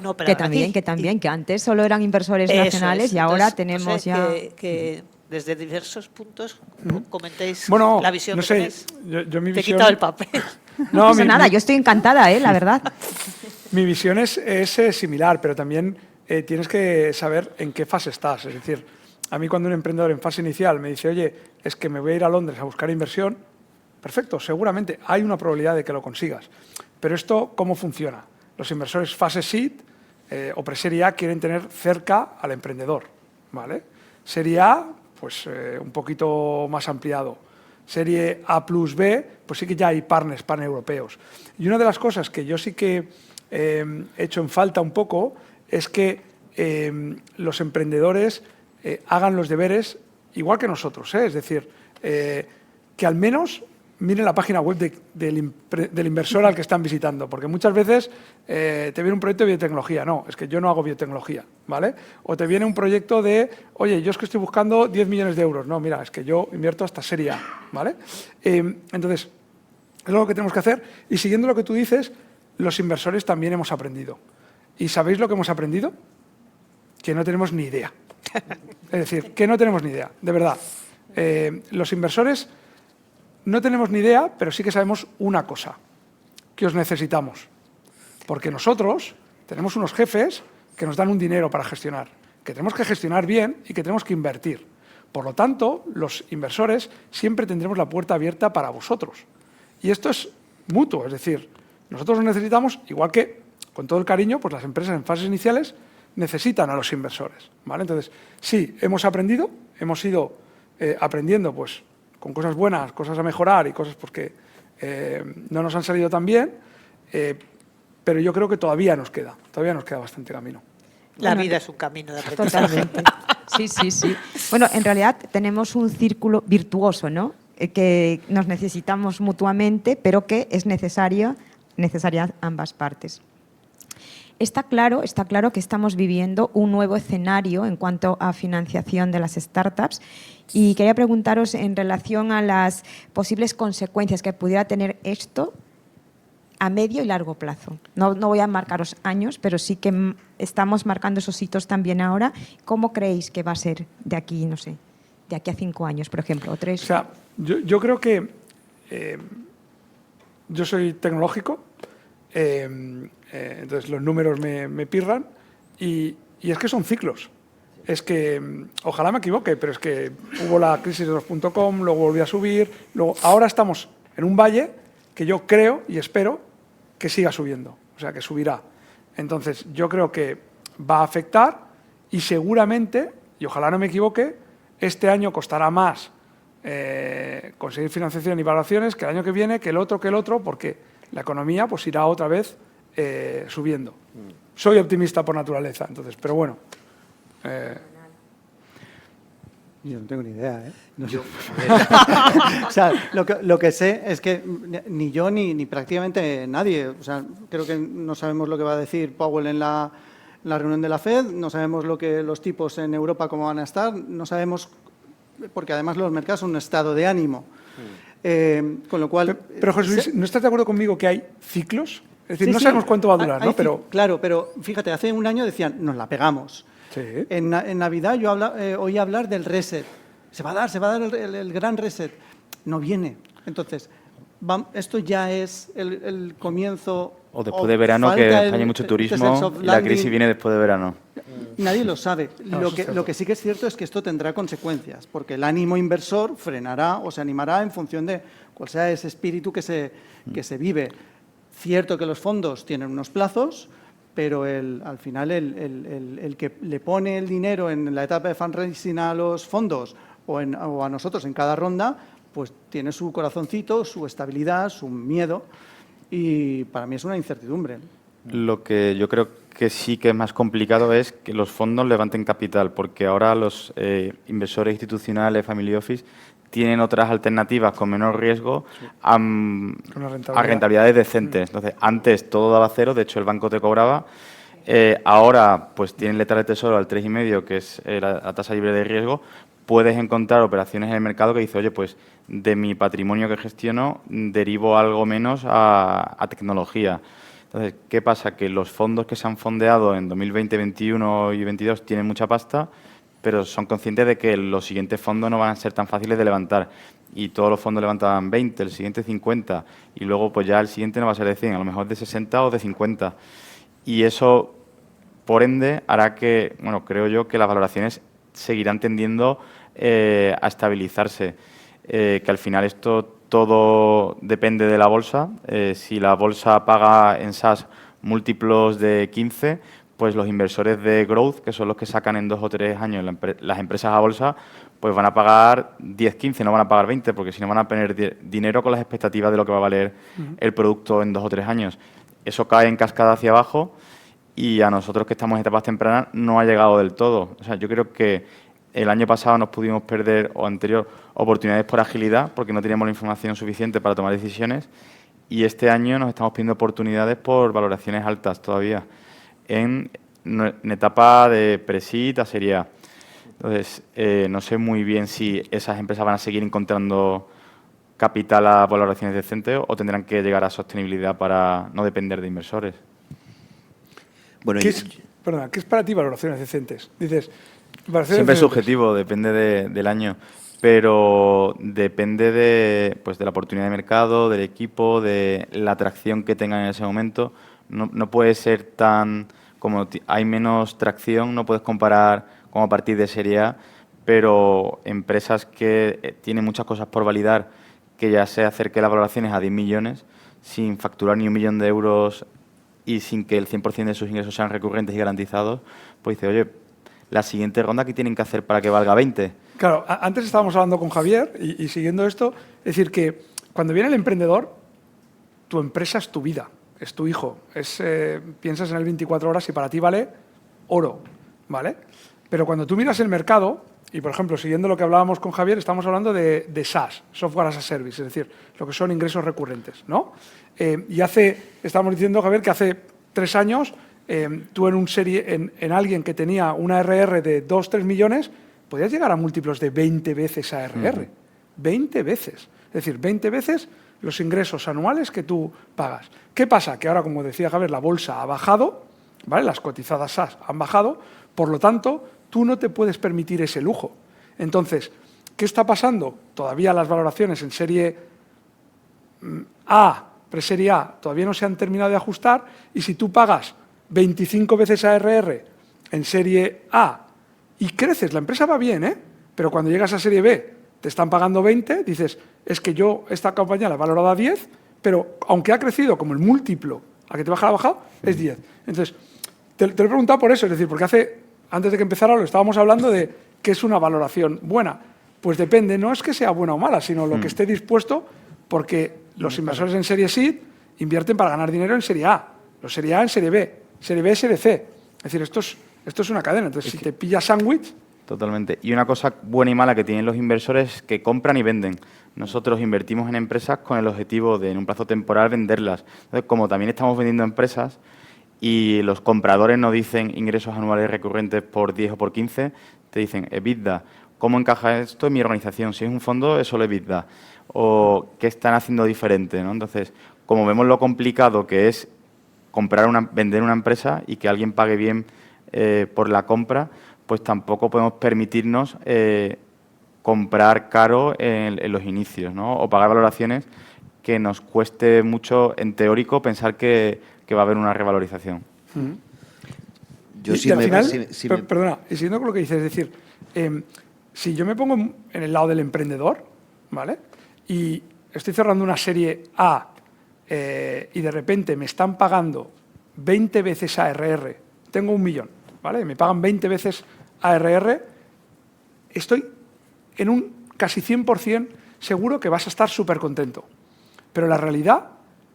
operaban Que antes solo eran inversores nacionales y ahora tenemos no sé, ya... que desde diversos puntos comentéis bueno, la visión no que sé, tenéis. Yo mi Te he visión... quitado el papel. No pasa nada, yo estoy encantada, la verdad. Mi visión es similar, pero también tienes que saber en qué fase estás. Es decir, a mí cuando un emprendedor en fase inicial me dice, oye, es que me voy a ir a Londres a buscar inversión, perfecto, seguramente hay una probabilidad de que lo consigas. Pero esto, ¿cómo funciona? Los inversores fase seed o pre-serie A quieren tener cerca al emprendedor, ¿vale? Serie A, pues un poquito más ampliado. Serie A plus B, pues sí que ya hay partners paneuropeos. Y una de las cosas que yo sí que he hecho en falta un poco es que los emprendedores hagan los deberes igual que nosotros, es decir, que al menos miren la página web del inversor al que están visitando, porque muchas veces te viene un proyecto de biotecnología, no, es que yo no hago biotecnología, ¿vale? O te viene un proyecto de, oye, yo es que estoy buscando 10 millones de euros, no, mira, es que yo invierto hasta serie A, ¿vale? Entonces, es lo que tenemos que hacer y siguiendo lo que tú dices, los inversores también hemos aprendido. ¿Y sabéis lo que hemos aprendido? Que no tenemos ni idea. Es decir, que no tenemos ni idea, de verdad. Los inversores no tenemos ni idea, pero sí que sabemos una cosa, que os necesitamos. Porque nosotros tenemos unos jefes que nos dan un dinero para gestionar, que tenemos que gestionar bien y que tenemos que invertir. Por lo tanto, los inversores siempre tendremos la puerta abierta para vosotros. Y esto es mutuo, es decir, nosotros os necesitamos, igual que, con todo el cariño, pues las empresas en fases iniciales necesitan a los inversores, ¿vale? Entonces, sí, hemos aprendido, hemos ido aprendiendo, pues, con cosas buenas, cosas a mejorar y cosas pues, que no nos han salido tan bien, pero yo creo que todavía nos queda bastante camino. La vida es un camino de aprendizaje. Totalmente. Sí. Bueno, en realidad tenemos un círculo virtuoso, ¿no? Que nos necesitamos mutuamente, pero que es necesaria ambas partes. Está claro que estamos viviendo un nuevo escenario en cuanto a financiación de las startups y quería preguntaros en relación a las posibles consecuencias que pudiera tener esto a medio y largo plazo. No voy a marcaros años, pero sí que estamos marcando esos hitos también ahora. ¿Cómo creéis que va a ser de aquí, no sé, de aquí a 5 años, por ejemplo, o 3? O sea, yo creo que yo soy tecnológico, entonces los números me pirran y es que son ciclos. Es que, ojalá me equivoque, pero es que hubo la crisis de los .com, luego volvió a subir, luego, ahora estamos en un valle que yo creo y espero que siga subiendo, o sea, que subirá. Entonces, yo creo que va a afectar y seguramente, y ojalá no me equivoque, este año costará más conseguir financiación y valoraciones que el año que viene, que el otro, porque la economía pues irá otra vez subiendo. Soy optimista por naturaleza, entonces, pero bueno. Yo no tengo ni idea, ¿eh? No sé. O sea, lo que sé es que ni yo ni prácticamente nadie, o sea, creo que no sabemos lo que va a decir Powell en la reunión de la FED, no sabemos los tipos en Europa cómo van a estar, no sabemos, porque además los mercados son un estado de ánimo. Con lo cual... Pero José Luis, ¿no estás de acuerdo conmigo que hay ciclos? Es decir, no sabemos cuánto va a durar, ¿no? Pero... Claro, pero fíjate, hace un año decían, nos la pegamos. Sí. En Navidad yo oí hablar del reset. Se va a dar el gran reset. No viene. Entonces, esto ya es el comienzo. O después de verano, que hay mucho turismo y la crisis viene después de verano. Nadie lo sabe. No, lo que sí que es cierto es que esto tendrá consecuencias, porque el ánimo inversor frenará o se animará en función de cuál sea ese espíritu que se vive. Cierto que los fondos tienen unos plazos, pero al final el que le pone el dinero en la etapa de fundraising a los fondos o a nosotros en cada ronda, pues tiene su corazoncito, su estabilidad, su miedo, y para mí es una incertidumbre. Lo que yo creo que sí que es más complicado es que los fondos levanten capital, porque ahora los inversores institucionales, family office, tienen otras alternativas con menor riesgo a rentabilidades decentes. Entonces, antes todo daba cero, de hecho el banco te cobraba. Ahora, pues tienen letra de tesoro al 3,5, que es la tasa libre de riesgo. Puedes encontrar operaciones en el mercado que dice, oye, pues de mi patrimonio que gestiono derivo algo menos a tecnología. Entonces, ¿qué pasa? Que los fondos que se han fondeado en 2020, 2021 y 2022 tienen mucha pasta, pero son conscientes de que los siguientes fondos no van a ser tan fáciles de levantar. Y todos los fondos levantaban 20, el siguiente 50, y luego pues ya el siguiente no va a ser de 100, a lo mejor de 60 o de 50. Y eso, por ende, hará que, bueno, creo yo, que las valoraciones seguirán tendiendo a estabilizarse. Que al final esto todo depende de la bolsa. Si la bolsa paga en SaaS múltiplos de 15, pues los inversores de growth, que son los que sacan en 2 o 3 años las empresas a bolsa, pues van a pagar 10, 15, no van a pagar 20, porque si no van a perder dinero con las expectativas de lo que va a valer el producto en 2 o 3 años. Eso cae en cascada hacia abajo y a nosotros que estamos en etapas tempranas no ha llegado del todo. O sea, yo creo que el año pasado nos pudimos perder, o anterior, oportunidades por agilidad, porque no teníamos la información suficiente para tomar decisiones, y este año nos estamos pidiendo oportunidades por valoraciones altas todavía, en etapa de pre-seed a Serie A. Entonces, no sé muy bien si esas empresas van a seguir encontrando capital a valoraciones decentes o tendrán que llegar a sostenibilidad para no depender de inversores. Bueno, ¿Qué es para ti valoraciones decentes? Dices, siempre es subjetivo, depende del año, pero depende de la oportunidad de mercado, del equipo, de la atracción que tengan en ese momento. No puede ser tan... Como hay menos tracción, no puedes comparar como a partir de Serie A, pero empresas que tienen muchas cosas por validar, que ya se acerque las valoraciones a 10 millones, sin facturar ni 1 millón de euros y sin que el 100% de sus ingresos sean recurrentes y garantizados, pues dice, oye, la siguiente ronda, ¿qué tienen que hacer para que valga 20? Claro, antes estábamos hablando con Javier y siguiendo esto, es decir, que cuando viene el emprendedor, tu empresa es tu vida, es tu hijo, piensas en el 24 horas y para ti vale oro, ¿vale? Pero cuando tú miras el mercado, y por ejemplo, siguiendo lo que hablábamos con Javier, estamos hablando de SaaS, Software as a Service, es decir, lo que son ingresos recurrentes, ¿no? Y estábamos diciendo, Javier, que hace 3 años tú en alguien que tenía una ARR de 2-3 millones, podías llegar a múltiplos de 20 veces ARR. 20 veces. Es decir, 20 veces los ingresos anuales que tú pagas. ¿Qué pasa? Que ahora, como decía Javier, la bolsa ha bajado, ¿vale? Las cotizadas SaaS han bajado, por lo tanto, tú no te puedes permitir ese lujo. Entonces, ¿qué está pasando? Todavía las valoraciones en serie A, preserie A, todavía no se han terminado de ajustar, y si tú pagas 25 veces ARR en serie A y creces, la empresa va bien, pero cuando llegas a serie B te están pagando 20, dices, es que yo esta compañía la he valorado a 10, pero aunque ha crecido como el múltiplo a que te baja la bajada, es 10. Entonces, te lo he preguntado por eso, es decir, porque antes de que empezara lo estábamos hablando de qué es una valoración buena. Pues depende, no es que sea buena o mala, sino lo que esté dispuesto, porque los inversores en serie seed invierten para ganar dinero en serie A, los serie A en serie B, serie C. Es decir, esto es una cadena. Entonces, si te pillas sándwich... Totalmente. Y una cosa buena y mala que tienen los inversores es que compran y venden. Nosotros invertimos en empresas con el objetivo de, en un plazo temporal, venderlas. Entonces, como también estamos vendiendo empresas y los compradores nos dicen ingresos anuales recurrentes por 10 o por 15, te dicen, EBITDA, ¿cómo encaja esto en mi organización? Si es un fondo, es solo EBITDA. O qué están haciendo diferente, ¿no? Entonces, como vemos lo complicado que es vender una empresa y que alguien pague bien por la compra, pues tampoco podemos permitirnos comprar caro en los inicios, ¿no? O pagar valoraciones que nos cueste mucho, en teórico, pensar que va a haber una revalorización. Yo y al final, perdona, y siguiendo con lo que dices, es decir, si yo me pongo en el lado del emprendedor, ¿vale? Y estoy cerrando una serie A y de repente me están pagando 20 veces ARR, tengo 1 millón, ¿vale? Me pagan 20 veces ARR, estoy en un casi 100% seguro que vas a estar súper contento. Pero la realidad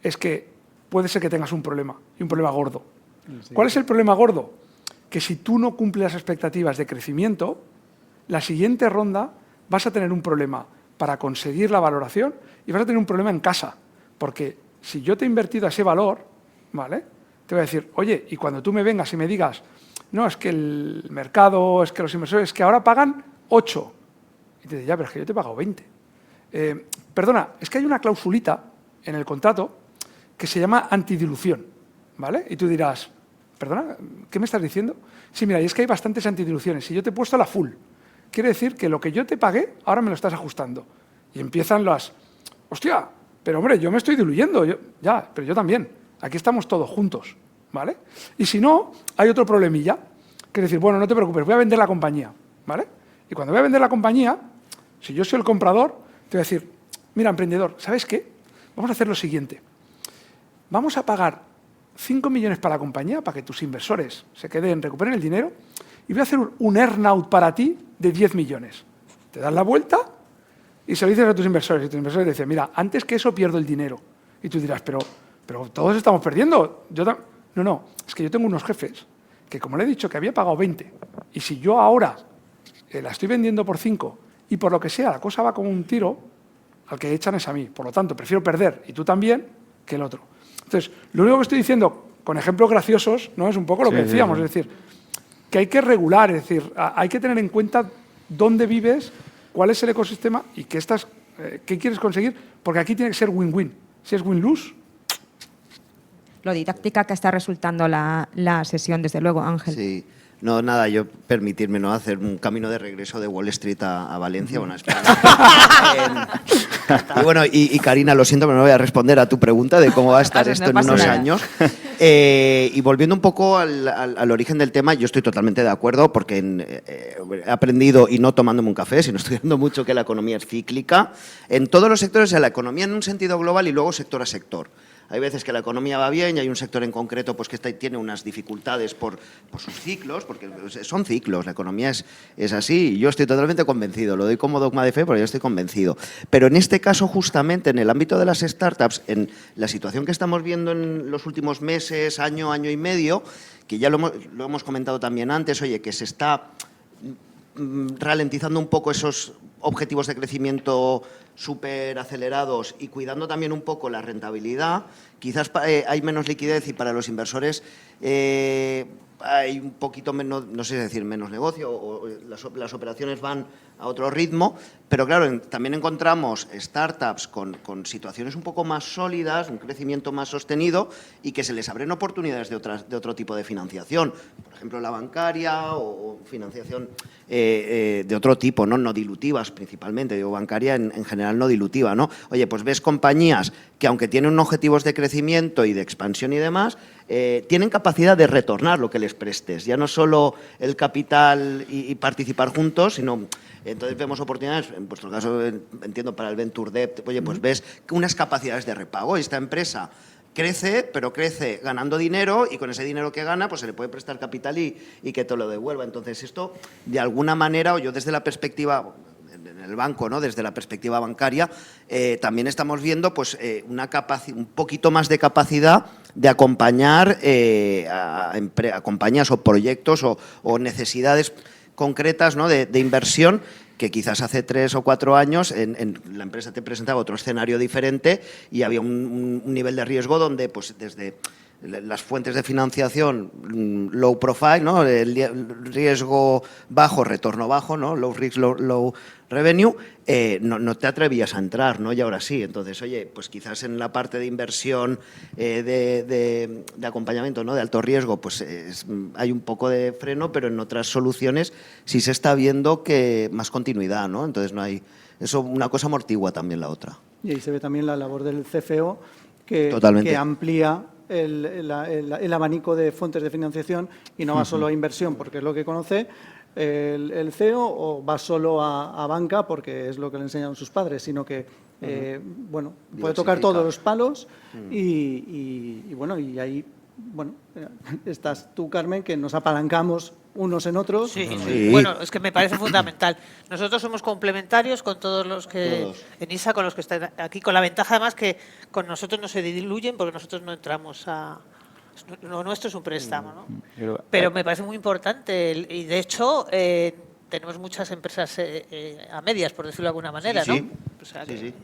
es que puede ser que tengas un problema, y un problema gordo. Sí. ¿Cuál es el problema gordo? Que si tú no cumples las expectativas de crecimiento, la siguiente ronda vas a tener un problema para conseguir la valoración y vas a tener un problema en casa. Porque si yo te he invertido a ese valor, ¿vale? Te voy a decir, oye, y cuando tú me vengas y me digas, no, es que el mercado, es que los inversores, es que ahora pagan 8. Y te digo, ya, pero es que yo te he pagado 20. Perdona, es que hay una clausulita en el contrato que se llama antidilución, ¿vale? Y tú dirás, perdona, ¿qué me estás diciendo? Sí, mira, y es que hay bastantes antidiluciones y yo te he puesto la full. Quiere decir que lo que yo te pagué, ahora me lo estás ajustando. Y empiezan las, hostia, pero hombre, yo me estoy diluyendo. Ya, pero yo también. Aquí estamos todos juntos, ¿vale? Y si no, hay otro problemilla, que es decir, bueno, no te preocupes, voy a vender la compañía, ¿vale? Y cuando voy a vender la compañía, si yo soy el comprador, te voy a decir, mira, emprendedor, ¿sabes qué? Vamos a hacer lo siguiente. Vamos a pagar 5 millones para la compañía, para que tus inversores se recuperen el dinero, y voy a hacer un earn-out para ti de 10 millones. Te das la vuelta y se lo dices a tus inversores. Y tus inversores te dicen, mira, antes que eso pierdo el dinero. Y tú dirás, pero todos estamos perdiendo. No, es que yo tengo unos jefes que, como le he dicho, que había pagado 20. Y si yo ahora la estoy vendiendo por 5 y por lo que sea la cosa va como un tiro, al que echan es a mí. Por lo tanto, prefiero perder, y tú también, que el otro. Entonces, lo único que estoy diciendo, con ejemplos graciosos, ¿no? Es un poco lo que decíamos, sí. Es decir, que hay que regular, es decir, hay que tener en cuenta dónde vives, cuál es el ecosistema y qué quieres conseguir, porque aquí tiene que ser win-win. Si es win-lose... Lo didáctica que está resultando la sesión, desde luego, Ángel. Sí. No, nada, yo permitirme no hacer un camino de regreso de Wall Street a Valencia, bueno, a España. Y bueno, y Karina, lo siento, pero no voy a responder a tu pregunta de cómo va a estar esto en unos años. Y volviendo un poco al origen del tema, yo estoy totalmente de acuerdo porque he aprendido, y no tomándome un café, sino estudiando mucho, que la economía es cíclica. En todos los sectores, de la economía en un sentido global y luego sector a sector. Hay veces que la economía va bien y hay un sector en concreto pues, que tiene unas dificultades por sus ciclos, porque son ciclos, la economía es así. Y yo estoy totalmente convencido, lo doy como dogma de fe, pero yo estoy convencido. Pero en este caso, justamente en el ámbito de las startups, en la situación que estamos viendo en los últimos meses, año y medio, que ya lo hemos comentado también antes, oye, que se está ralentizando un poco esos objetivos de crecimiento súper acelerados y cuidando también un poco la rentabilidad, quizás hay menos liquidez y para los inversores hay un poquito menos, no sé si decir menos negocio, o las operaciones van a otro ritmo, pero claro, también encontramos startups con situaciones un poco más sólidas, un crecimiento más sostenido y que se les abren oportunidades de otro tipo de financiación, por ejemplo la bancaria o financiación de otro tipo, no dilutivas principalmente, digo bancaria en general no dilutiva, ¿no? Oye, pues ves compañías que aunque tienen objetivos de crecimiento y de expansión y demás, tienen capacidad de retornar lo que les prestes, ya no solo el capital y participar juntos, sino entonces vemos oportunidades, en vuestro caso entiendo para el Venture Debt, oye, pues ves unas capacidades de repago. Esta empresa crece, pero crece ganando dinero y con ese dinero que gana pues se le puede prestar capital y que te lo devuelva. Entonces esto, de alguna manera, o yo desde la perspectiva en el banco, ¿no? Desde la perspectiva bancaria, también estamos viendo pues, un poquito más de capacidad de acompañar a compañías o proyectos o necesidades concretas, ¿no? de inversión que quizás hace 3 o 4 años la empresa te presentaba otro escenario diferente y había un nivel de riesgo donde pues, desde las fuentes de financiación low profile, ¿no? El riesgo bajo, retorno bajo, ¿no? Low risk, low revenue, no te atrevías a entrar, ¿no? Y ahora sí. Entonces, oye, pues quizás en la parte de inversión, de acompañamiento, ¿no? De alto riesgo, pues hay un poco de freno, pero en otras soluciones sí se está viendo que más continuidad, ¿no? Entonces no hay eso, una cosa amortigua también la otra. Y ahí se ve también la labor del CFO que amplía el abanico de fuentes de financiación y no va solo a inversión porque es lo que conoce el CEO o va solo a banca porque es lo que le enseñaron sus padres, sino que bueno, puede tocar todos los palos y bueno, y ahí bueno, estás tú, Carmen, que nos apalancamos unos en otros. Sí, sí. Bueno, es que me parece fundamental. Nosotros somos complementarios con todos los que en ISA, con los que están aquí, con la ventaja además que con nosotros no se diluyen porque nosotros no entramos a... Lo nuestro es un préstamo, ¿no? Pero me parece muy importante y de hecho tenemos muchas empresas a medias, por decirlo de alguna manera, sí, ¿no? O sea, sí.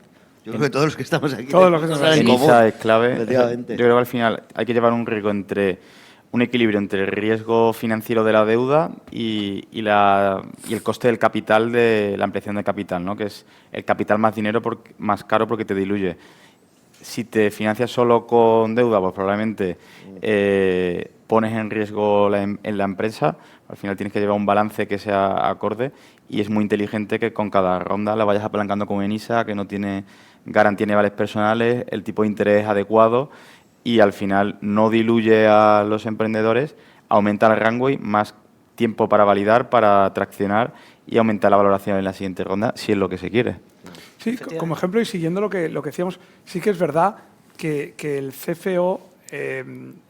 Yo creo que todos los que estamos aquí... Todos los que estamos aquí. En ISA es clave. Yo Efectivamente. creo que al final hay que llevar un equilibrio entre el riesgo financiero de la deuda y el coste del capital de la ampliación de capital, ¿no? Que es el capital más dinero, más caro porque te diluye. Si te financias solo con deuda, pues probablemente pones en riesgo en la empresa. Al final tienes que llevar un balance que sea acorde y es muy inteligente que con cada ronda la vayas apalancando con ENISA, que no tiene garantía ni vales personales, el tipo de interés adecuado y al final no diluye a los emprendedores, aumenta el runway, más tiempo para validar, para traccionar y aumentar la valoración en la siguiente ronda, si es lo que se quiere. Sí, como ejemplo y siguiendo lo que decíamos, sí que es verdad que el CFO,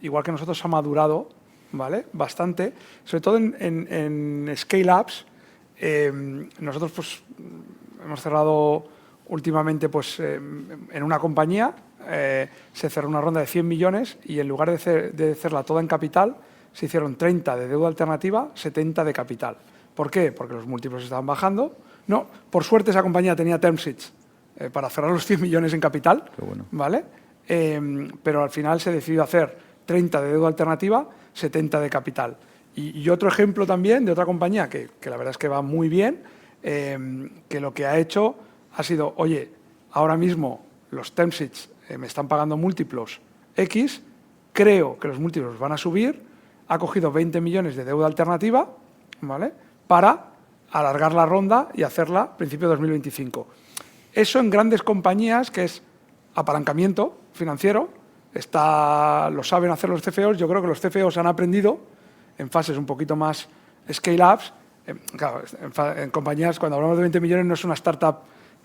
igual que nosotros, ha madurado, ¿vale? Bastante, sobre todo en scale-ups. Nosotros pues, hemos cerrado últimamente pues, en una compañía, se cerró una ronda de 100 millones y en lugar de hacerla toda en capital, se hicieron 30 de deuda alternativa, 70 de capital. ¿Por qué? Porque los múltiplos estaban bajando. No, por suerte esa compañía tenía term sheets para cerrar los 100 millones en capital, bueno. ¿vale? Pero al final se decidió hacer 30 de deuda alternativa, 70 de capital. Y otro ejemplo también de otra compañía que la verdad es que va muy bien, que lo que ha hecho ha sido, oye, ahora mismo los term sheets me están pagando múltiplos X, creo que los múltiplos van a subir, ha cogido 20 millones de deuda alternativa, ¿vale? Para alargar la ronda y hacerla a principio de 2025. Eso en grandes compañías, que es apalancamiento financiero, lo saben hacer los CFOs. Yo creo que los CFOs han aprendido en fases un poquito más scale-ups. Claro, en compañías, cuando hablamos de 20 millones, no es una startup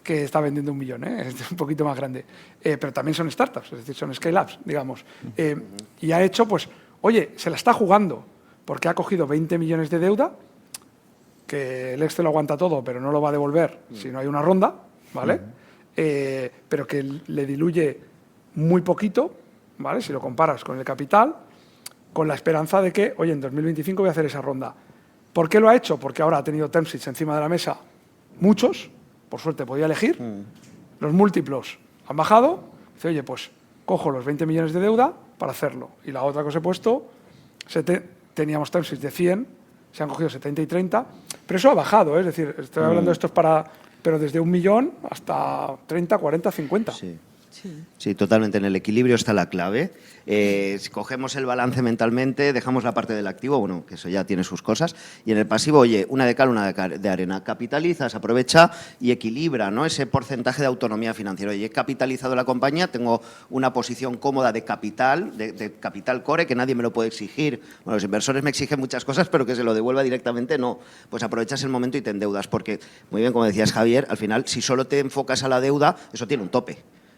que está vendiendo 1 millón, es un poquito más grande. Pero también son startups, es decir, son scale-ups, digamos. Y ha hecho, pues, oye, se la está jugando, porque ha cogido 20 millones de deuda, que el Excel lo aguanta todo, pero no lo va a devolver si no hay una ronda, ¿vale? Pero que le diluye muy poquito, ¿vale? Si lo comparas con el capital, con la esperanza de que, oye, en 2025 voy a hacer esa ronda. ¿Por qué lo ha hecho? Porque ahora ha tenido term sheets encima de la mesa, muchos, por suerte podía elegir, los múltiplos han bajado, dice, oye, pues cojo los 20 millones de deuda para hacerlo. Y la otra que os he puesto, teníamos term sheets de 100, se han cogido 70 y 30, pero eso ha bajado, es decir, estoy hablando de esto pero desde 1 millón hasta 30, 40, 50. Sí, totalmente. En el equilibrio está la clave. Si cogemos el balance mentalmente, dejamos la parte del activo, bueno, que eso ya tiene sus cosas, y en el pasivo, oye, una de cal, una de arena. Capitalizas, aprovecha y equilibra, ¿no?, ese porcentaje de autonomía financiera. Oye, he capitalizado la compañía, tengo una posición cómoda de capital, de capital core, que nadie me lo puede exigir. Bueno, los inversores me exigen muchas cosas, pero que se lo devuelva directamente, no. Pues aprovechas el momento y te endeudas, porque, muy bien, como decías, Javier, al final, si solo te enfocas a la deuda, eso tiene un tope.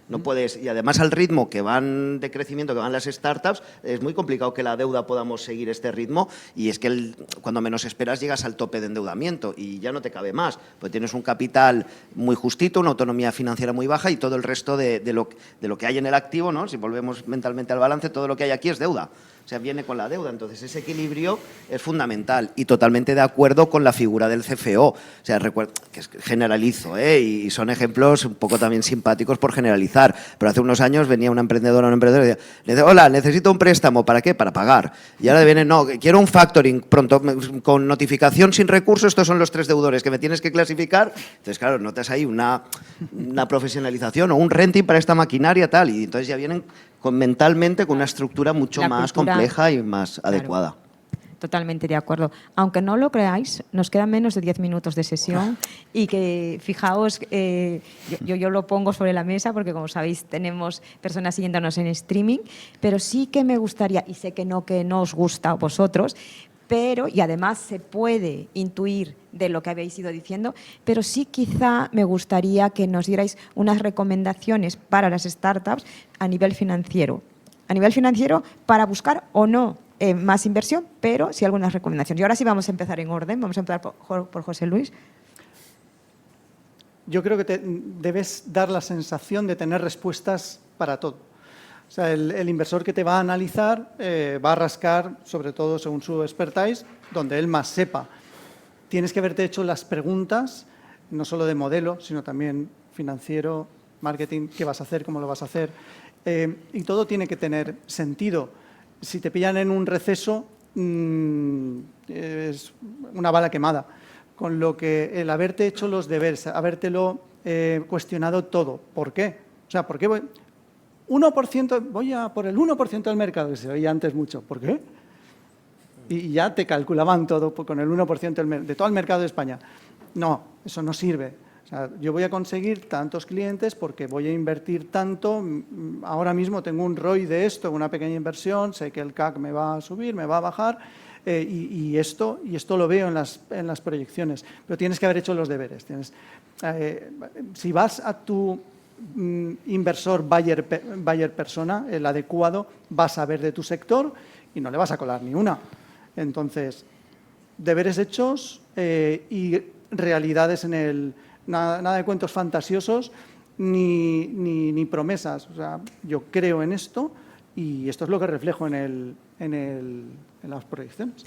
No puedes, y además al ritmo que van de crecimiento, que van las startups, es muy complicado que la deuda podamos seguir este ritmo, y es que cuando menos esperas llegas al tope de endeudamiento y ya no te cabe más, pues tienes un capital muy justito, una autonomía financiera muy baja y todo el resto de lo que hay en el activo, ¿no? Si volvemos mentalmente al balance, todo lo que hay aquí es deuda. O sea, viene con la deuda. Entonces, ese equilibrio es fundamental y totalmente de acuerdo con la figura del CFO. O sea, recuerdo que generalizo, y son ejemplos un poco también simpáticos por generalizar. Pero hace unos años venía una emprendedora o un emprendedor y decía, hola, necesito un préstamo. ¿Para qué? Para pagar. Y ahora viene, no, quiero un factoring pronto, con notificación sin recursos, estos son los 3 deudores que me tienes que clasificar. Entonces, claro, notas ahí una profesionalización o un renting para esta maquinaria, tal. Y entonces ya vienen mentalmente con una estructura mucho más compleja y más adecuada. Totalmente de acuerdo. Aunque no lo creáis, nos quedan menos de 10 minutos de sesión y que, fijaos, yo lo pongo sobre la mesa porque, como sabéis, tenemos personas siguiéndonos en streaming, pero sí que me gustaría, y sé que no os gusta a vosotros, pero, y además se puede intuir de lo que habéis ido diciendo, pero sí quizá me gustaría que nos dierais unas recomendaciones para las startups a nivel financiero. A nivel financiero para buscar o no más inversión, pero sí algunas recomendaciones. Y ahora sí vamos a empezar en orden. Vamos a empezar por José Luis. Yo creo que debes dar la sensación de tener respuestas para todo. O sea, el inversor que te va a analizar va a rascar, sobre todo según su expertise, donde él más sepa. Tienes que haberte hecho las preguntas, no solo de modelo, sino también financiero, marketing, qué vas a hacer, cómo lo vas a hacer. Y todo tiene que tener sentido. Si te pillan en un receso, es una bala quemada. Con lo que el haberte hecho los deberes, habértelo cuestionado todo. ¿Por qué? O sea, ¿por qué voy a por el 1% del mercado? Que se oía antes mucho. ¿Por qué? Y ya te calculaban todo con el 1% de todo el mercado de España. No, eso no sirve. O sea, yo voy a conseguir tantos clientes porque voy a invertir tanto. Ahora mismo tengo un ROI de esto, una pequeña inversión, sé que el CAC me va a subir, me va a bajar, y esto lo veo en las proyecciones. Pero tienes que haber hecho los deberes. Si vas a tu inversor buyer persona, el adecuado, vas a ver de tu sector y no le vas a colar ni una. Entonces, deberes hechos y realidades en el... Nada de cuentos fantasiosos ni promesas. O sea, yo creo en esto y esto es lo que reflejo en las proyecciones.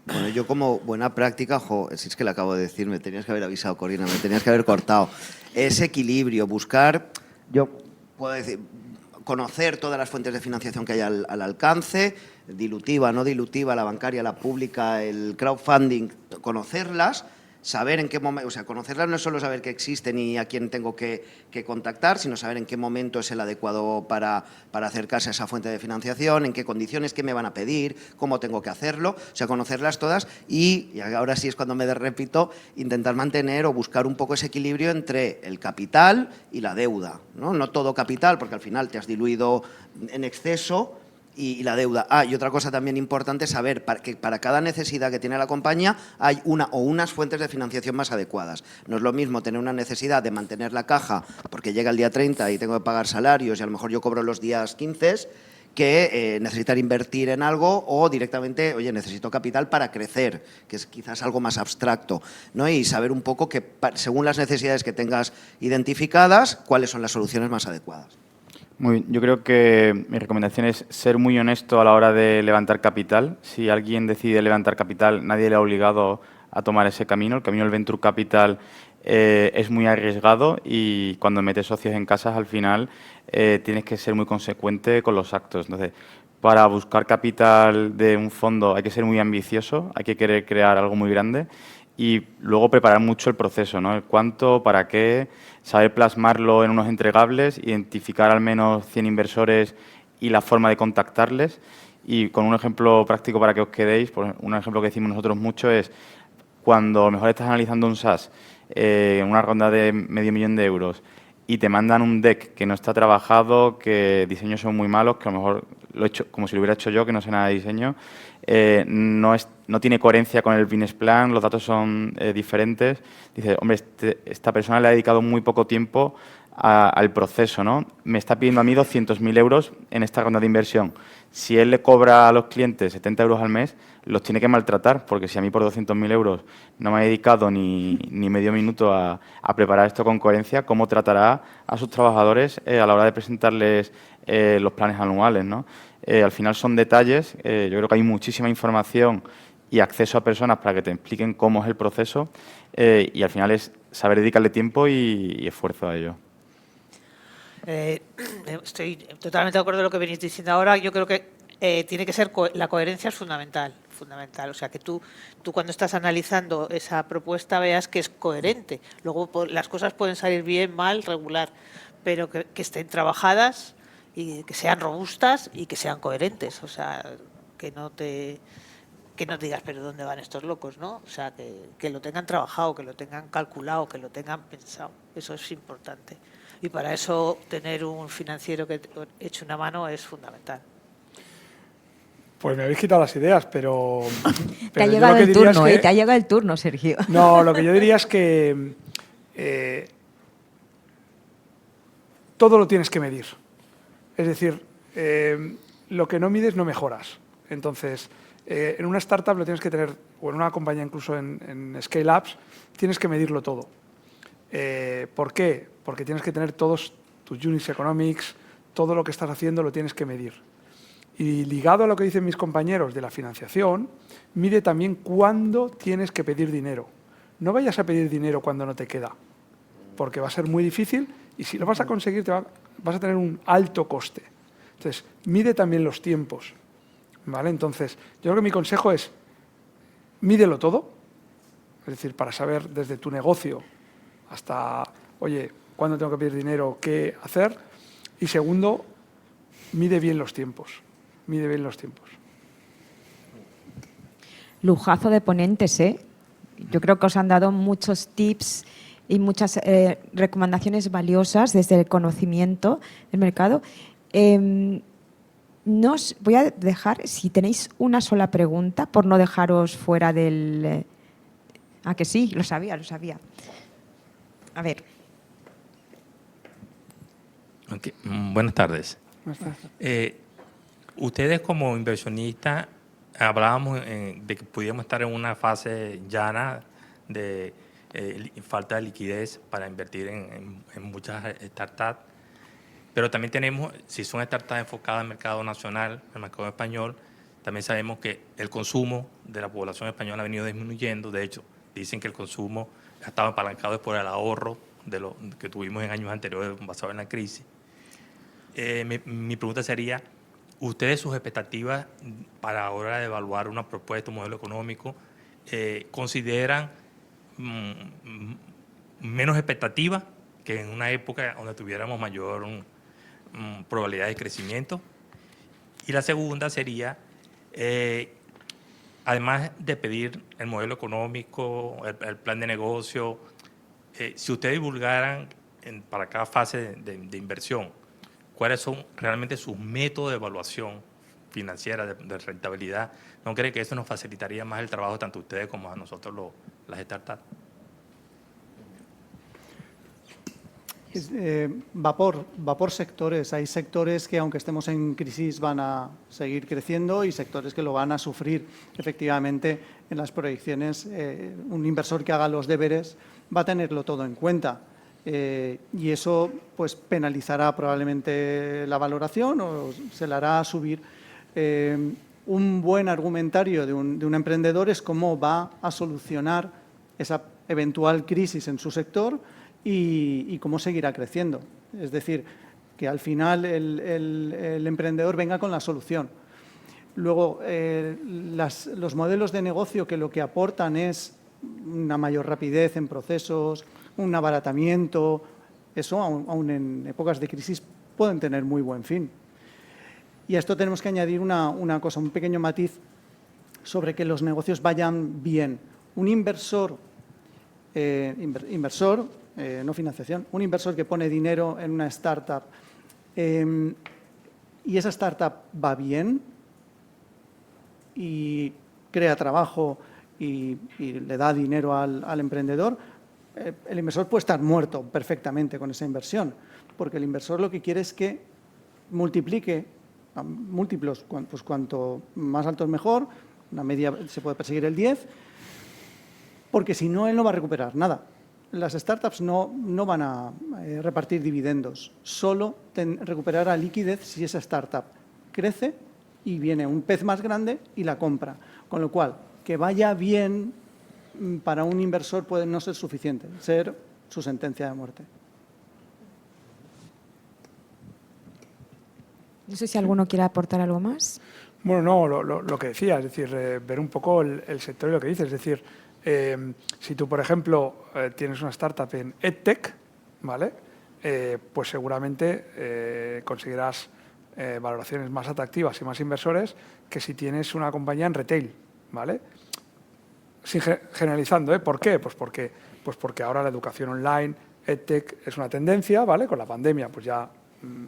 Bueno, yo como buena práctica, si es que le acabo de decir, me tenías que haber avisado, Corina, me tenías que haber cortado. Ese equilibrio, buscar, yo puedo decir, conocer todas las fuentes de financiación que hay al alcance, dilutiva, no dilutiva, la bancaria, la pública, el crowdfunding, conocerlas, saber en qué momento, o sea, conocerlas no es solo saber que existen y a quién tengo que contactar, sino saber en qué momento es el adecuado para acercarse a esa fuente de financiación, en qué condiciones, qué me van a pedir, cómo tengo que hacerlo, o sea, conocerlas todas y ahora sí es cuando me repito, intentar mantener o buscar un poco ese equilibrio entre el capital y la deuda, ¿no? No todo capital, porque al final te has diluido en exceso, y la deuda. Y otra cosa también importante es saber que para cada necesidad que tiene la compañía hay una o unas fuentes de financiación más adecuadas. No es lo mismo tener una necesidad de mantener la caja porque llega el día 30 y tengo que pagar salarios y a lo mejor yo cobro los días 15 que necesitar invertir en algo o directamente, oye, necesito capital para crecer, que es quizás algo más abstracto, ¿no? Y saber un poco que según las necesidades que tengas identificadas, cuáles son las soluciones más adecuadas. Muy bien. Yo creo que mi recomendación es ser muy honesto a la hora de levantar capital. Si alguien decide levantar capital, nadie le ha obligado a tomar ese camino. El camino del Venture Capital es muy arriesgado y cuando metes socios en casas, al final tienes que ser muy consecuente con los actos. Entonces, para buscar capital de un fondo hay que ser muy ambicioso, hay que querer crear algo muy grande y luego preparar mucho el proceso, ¿no? El cuánto, para qué, saber plasmarlo en unos entregables, identificar al menos 100 inversores y la forma de contactarles. Y con un ejemplo práctico para que os quedéis, pues un ejemplo que decimos nosotros mucho es cuando a lo mejor estás analizando un SaaS, una ronda de $500,000 de euros, y te mandan un deck que no está trabajado, que diseños son muy malos, que a lo mejor lo he hecho como si lo hubiera hecho yo, que no sé nada de diseño, no tiene coherencia con el business plan, los datos son diferentes. Dice, hombre, esta persona le ha dedicado muy poco tiempo al proceso, ¿no? Me está pidiendo a mí 200.000 euros en esta ronda de inversión. Si él le cobra a los clientes 70 euros al mes, los tiene que maltratar, porque si a mí por 200.000 euros no me ha dedicado ni medio minuto a preparar esto con coherencia, ¿cómo tratará a sus trabajadores a la hora de presentarles los planes anuales, ¿no? Al final son detalles, yo creo que hay muchísima información y acceso a personas para que te expliquen cómo es el proceso y al final es saber dedicarle tiempo y esfuerzo a ello. Estoy totalmente de acuerdo con lo que venís diciendo ahora. Yo creo que tiene que ser la coherencia es fundamental. O sea, que tú cuando estás analizando esa propuesta veas que es coherente. Luego las cosas pueden salir bien, mal, regular, pero que estén trabajadas y que sean robustas y que sean coherentes. O sea, que no digas, pero ¿dónde van estos locos? ¿No? O sea, que lo tengan trabajado, que lo tengan calculado, que lo tengan pensado. Eso es importante. Y para eso tener un financiero que eche una mano es fundamental. Pues me habéis quitado las ideas, pero Te ha yo llegado lo que el diría es turno, que- te ha llegado el turno, Sergio. No, lo que yo diría es que todo lo tienes que medir. Es decir, lo que no mides no mejoras. Entonces, en una startup lo tienes que tener, o en una compañía incluso en scale-ups, tienes que medirlo todo. ¿Por qué? Porque tienes que tener todos tus units economics, todo lo que estás haciendo lo tienes que medir. Y ligado a lo que dicen mis compañeros de la financiación, mide también cuándo tienes que pedir dinero. No vayas a pedir dinero cuando no te queda, porque va a ser muy difícil y si lo vas a conseguir vas a tener un alto coste. Entonces, mide también los tiempos, ¿vale? Entonces, yo creo que mi consejo es, mídelo todo, es decir, para saber desde tu negocio hasta, oye, cuándo tengo que pedir dinero, qué hacer. Y segundo, mide bien los tiempos. Mide bien los tiempos. Lujazo de ponentes, ¿eh? Yo creo que os han dado muchos tips y muchas recomendaciones valiosas desde el conocimiento del mercado. Os voy a dejar, si tenéis una sola pregunta, por no dejaros fuera del... Ah, que sí, lo sabía. A ver. Okay. Buenas tardes. Buenas tardes. Ustedes como inversionistas hablábamos de que pudiéramos estar en una fase llana de falta de liquidez para invertir en muchas startups, pero también tenemos, si son startups enfocadas al mercado nacional, al mercado español, también sabemos que el consumo de la población española ha venido disminuyendo. De hecho, dicen que el consumo estaba apalancado por el ahorro de lo que tuvimos en años anteriores basado en la crisis. Mi pregunta sería, ¿ustedes sus expectativas para ahora de evaluar una propuesta, un modelo económico, consideran menos expectativas que en una época donde tuviéramos mayor probabilidad de crecimiento? Y la segunda sería, además de pedir el modelo económico, el plan de negocio, si ustedes divulgaran para cada fase de inversión, ¿cuáles son realmente sus métodos de evaluación financiera, de rentabilidad? ¿No cree que eso nos facilitaría más el trabajo tanto a ustedes como a nosotros las startups? Va por sectores. Hay sectores que, aunque estemos en crisis, van a seguir creciendo y sectores que lo van a sufrir. Efectivamente, en las proyecciones, un inversor que haga los deberes va a tenerlo todo en cuenta. Y eso pues penalizará probablemente la valoración o se le hará subir. Un buen argumentario de un emprendedor es cómo va a solucionar esa eventual crisis en su sector y cómo seguirá creciendo. Es decir, que al final el emprendedor venga con la solución. Luego, los modelos de negocio que lo que aportan es una mayor rapidez en procesos, un abaratamiento, eso aún en épocas de crisis pueden tener muy buen fin. Y a esto tenemos que añadir una cosa, un pequeño matiz sobre que los negocios vayan bien. Un inversor, no financiación, un inversor que pone dinero en una startup y esa startup va bien y crea trabajo y le da dinero al emprendedor, el inversor puede estar muerto perfectamente con esa inversión, porque el inversor lo que quiere es que multiplique a múltiplos, pues cuanto más altos mejor, una media se puede perseguir el 10, porque si no, él no va a recuperar nada. Las startups no van a repartir dividendos, solo recuperará liquidez si esa startup crece y viene un pez más grande y la compra. Con lo cual, que vaya bien para un inversor puede no ser suficiente, ser su sentencia de muerte. No sé si alguno quiere aportar algo más. Bueno, no, lo que decía, es decir, ver un poco el sector y lo que dices. Es decir, si tú, por ejemplo, tienes una startup en EdTech, ¿vale? Pues seguramente conseguirás valoraciones más atractivas y más inversores que si tienes una compañía en retail, ¿vale? Generalizando, ¿por qué? Pues porque ahora la educación online, EdTech, es una tendencia, ¿vale? Con la pandemia pues ya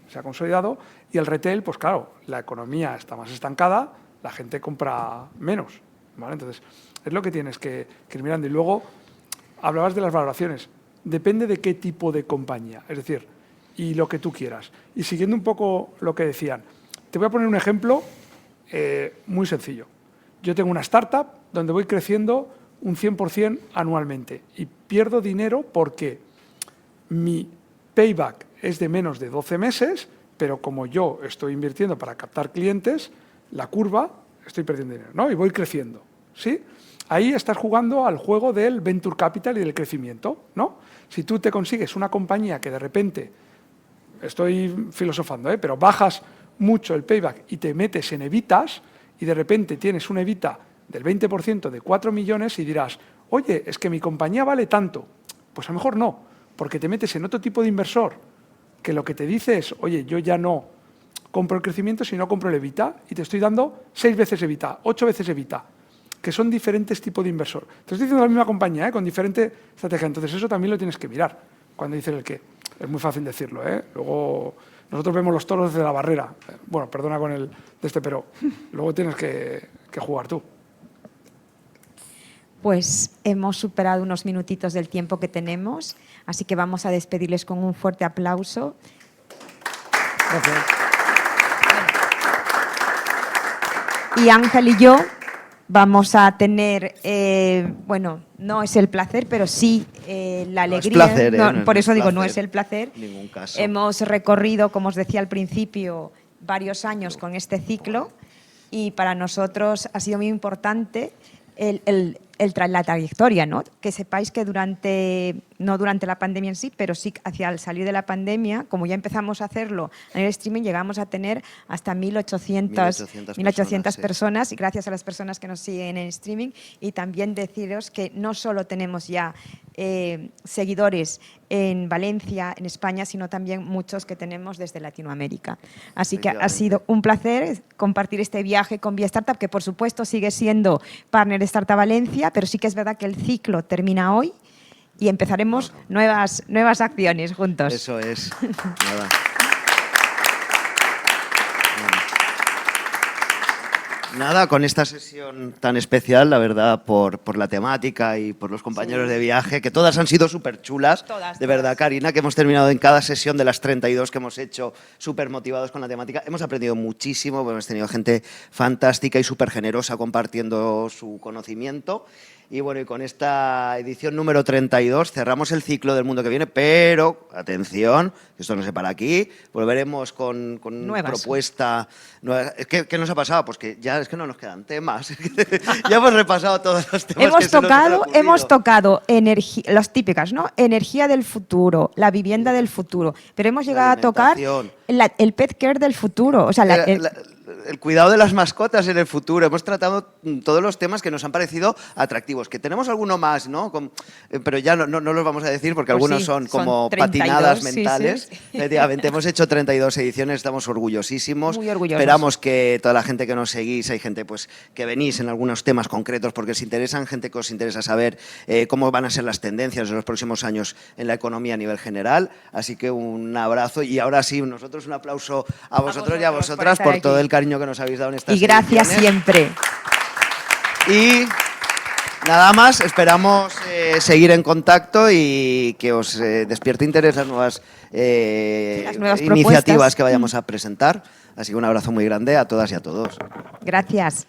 se ha consolidado y el retail, pues claro, la economía está más estancada, la gente compra menos, ¿vale? Entonces, es lo que tienes que ir mirando. Y luego, hablabas de las valoraciones. Depende de qué tipo de compañía, es decir, y lo que tú quieras. Y siguiendo un poco lo que decían, te voy a poner un ejemplo muy sencillo. Yo tengo una startup donde voy creciendo un 100% anualmente y pierdo dinero porque mi payback es de menos de 12 meses, pero como yo estoy invirtiendo para captar clientes, la curva, estoy perdiendo dinero, ¿no? Y voy creciendo, ¿sí? Ahí estás jugando al juego del venture capital y del crecimiento, ¿no? Si tú te consigues una compañía que de repente, estoy filosofando, pero bajas mucho el payback y te metes en evitas y de repente tienes un evita del 20% de 4 millones y dirás, oye, es que mi compañía vale tanto. Pues a lo mejor no, porque te metes en otro tipo de inversor que lo que te dice es, oye, yo ya no compro el crecimiento, sino compro el evita y te estoy dando 6 veces evita, 8 veces evita, que son diferentes tipos de inversor. Te estoy diciendo la misma compañía, con diferente estrategia. Entonces, eso también lo tienes que mirar cuando dices el qué. Es muy fácil decirlo, Luego, nosotros vemos los toros desde la barrera. Bueno, perdona con el de este, pero luego tienes que jugar tú. Pues hemos superado unos minutitos del tiempo que tenemos, así que vamos a despedirles con un fuerte aplauso. Gracias. Y Ángel y yo vamos a tener, bueno, no es el placer, pero sí la alegría. No es placer, No, por eso digo, no placer. es el placer. En ningún caso. Hemos recorrido, como os decía al principio, varios años con este ciclo y para nosotros ha sido muy importante la trayectoria, ¿no? Que sepáis que no durante la pandemia en sí, pero sí hacia el salir de la pandemia, como ya empezamos a hacerlo en el streaming, llegamos a tener hasta 1.800 personas, y gracias a las personas que nos siguen en streaming. Y también deciros que no solo tenemos ya seguidores en Valencia, en España, sino también muchos que tenemos desde Latinoamérica. Así que ha sido un placer compartir este viaje con Vía Startup, que por supuesto sigue siendo partner de Startup Valencia, pero sí que es verdad que el ciclo termina hoy y empezaremos nuevas acciones juntos. Eso es. Nada. Nada, con esta sesión tan especial, la verdad, por la temática y por los compañeros de viaje, que todas han sido súper chulas. De verdad, Karina, que hemos terminado en cada sesión de las 32 que hemos hecho súper motivados con la temática. Hemos aprendido muchísimo, hemos tenido gente fantástica y súper generosa compartiendo su conocimiento. Y bueno, y con esta edición número 32 cerramos el ciclo del mundo que viene, pero, atención, esto no se para aquí, volveremos con Nuevas. propuesta nueva. ¿Qué nos ha pasado? Pues que ya es que no nos quedan temas. Ya hemos repasado todos los temas que se nos han ocurrido. Hemos tocado las típicas, ¿no? Energía del futuro, la vivienda del futuro, pero hemos llegado a tocar alimentación. el pet care del futuro. O sea, El cuidado de las mascotas en el futuro. Hemos tratado todos los temas que nos han parecido atractivos. Que tenemos alguno más, ¿no? Pero ya no los vamos a decir porque Pues algunos sí, son son como 32, patinadas sí, mentales. sí. Efectivamente, hemos hecho 32 ediciones, estamos orgullosísimos. Muy orgullosos. Esperamos que toda la gente que nos seguís, hay gente pues que venís en algunos temas concretos porque os interesan, gente que os interesa saber cómo van a ser las tendencias de los próximos años en la economía a nivel general. Así que un abrazo y ahora sí, nosotros un aplauso a vosotros y a vosotras por estar por todo aquí. el cariño que nos habéis dado en estas y gracias ediciones. siempre. Y nada más, esperamos seguir en contacto y que os despierte interés las nuevas, las nuevas iniciativas propuestas. que vayamos a presentar. Así que un abrazo muy grande a todas y a todos. Gracias.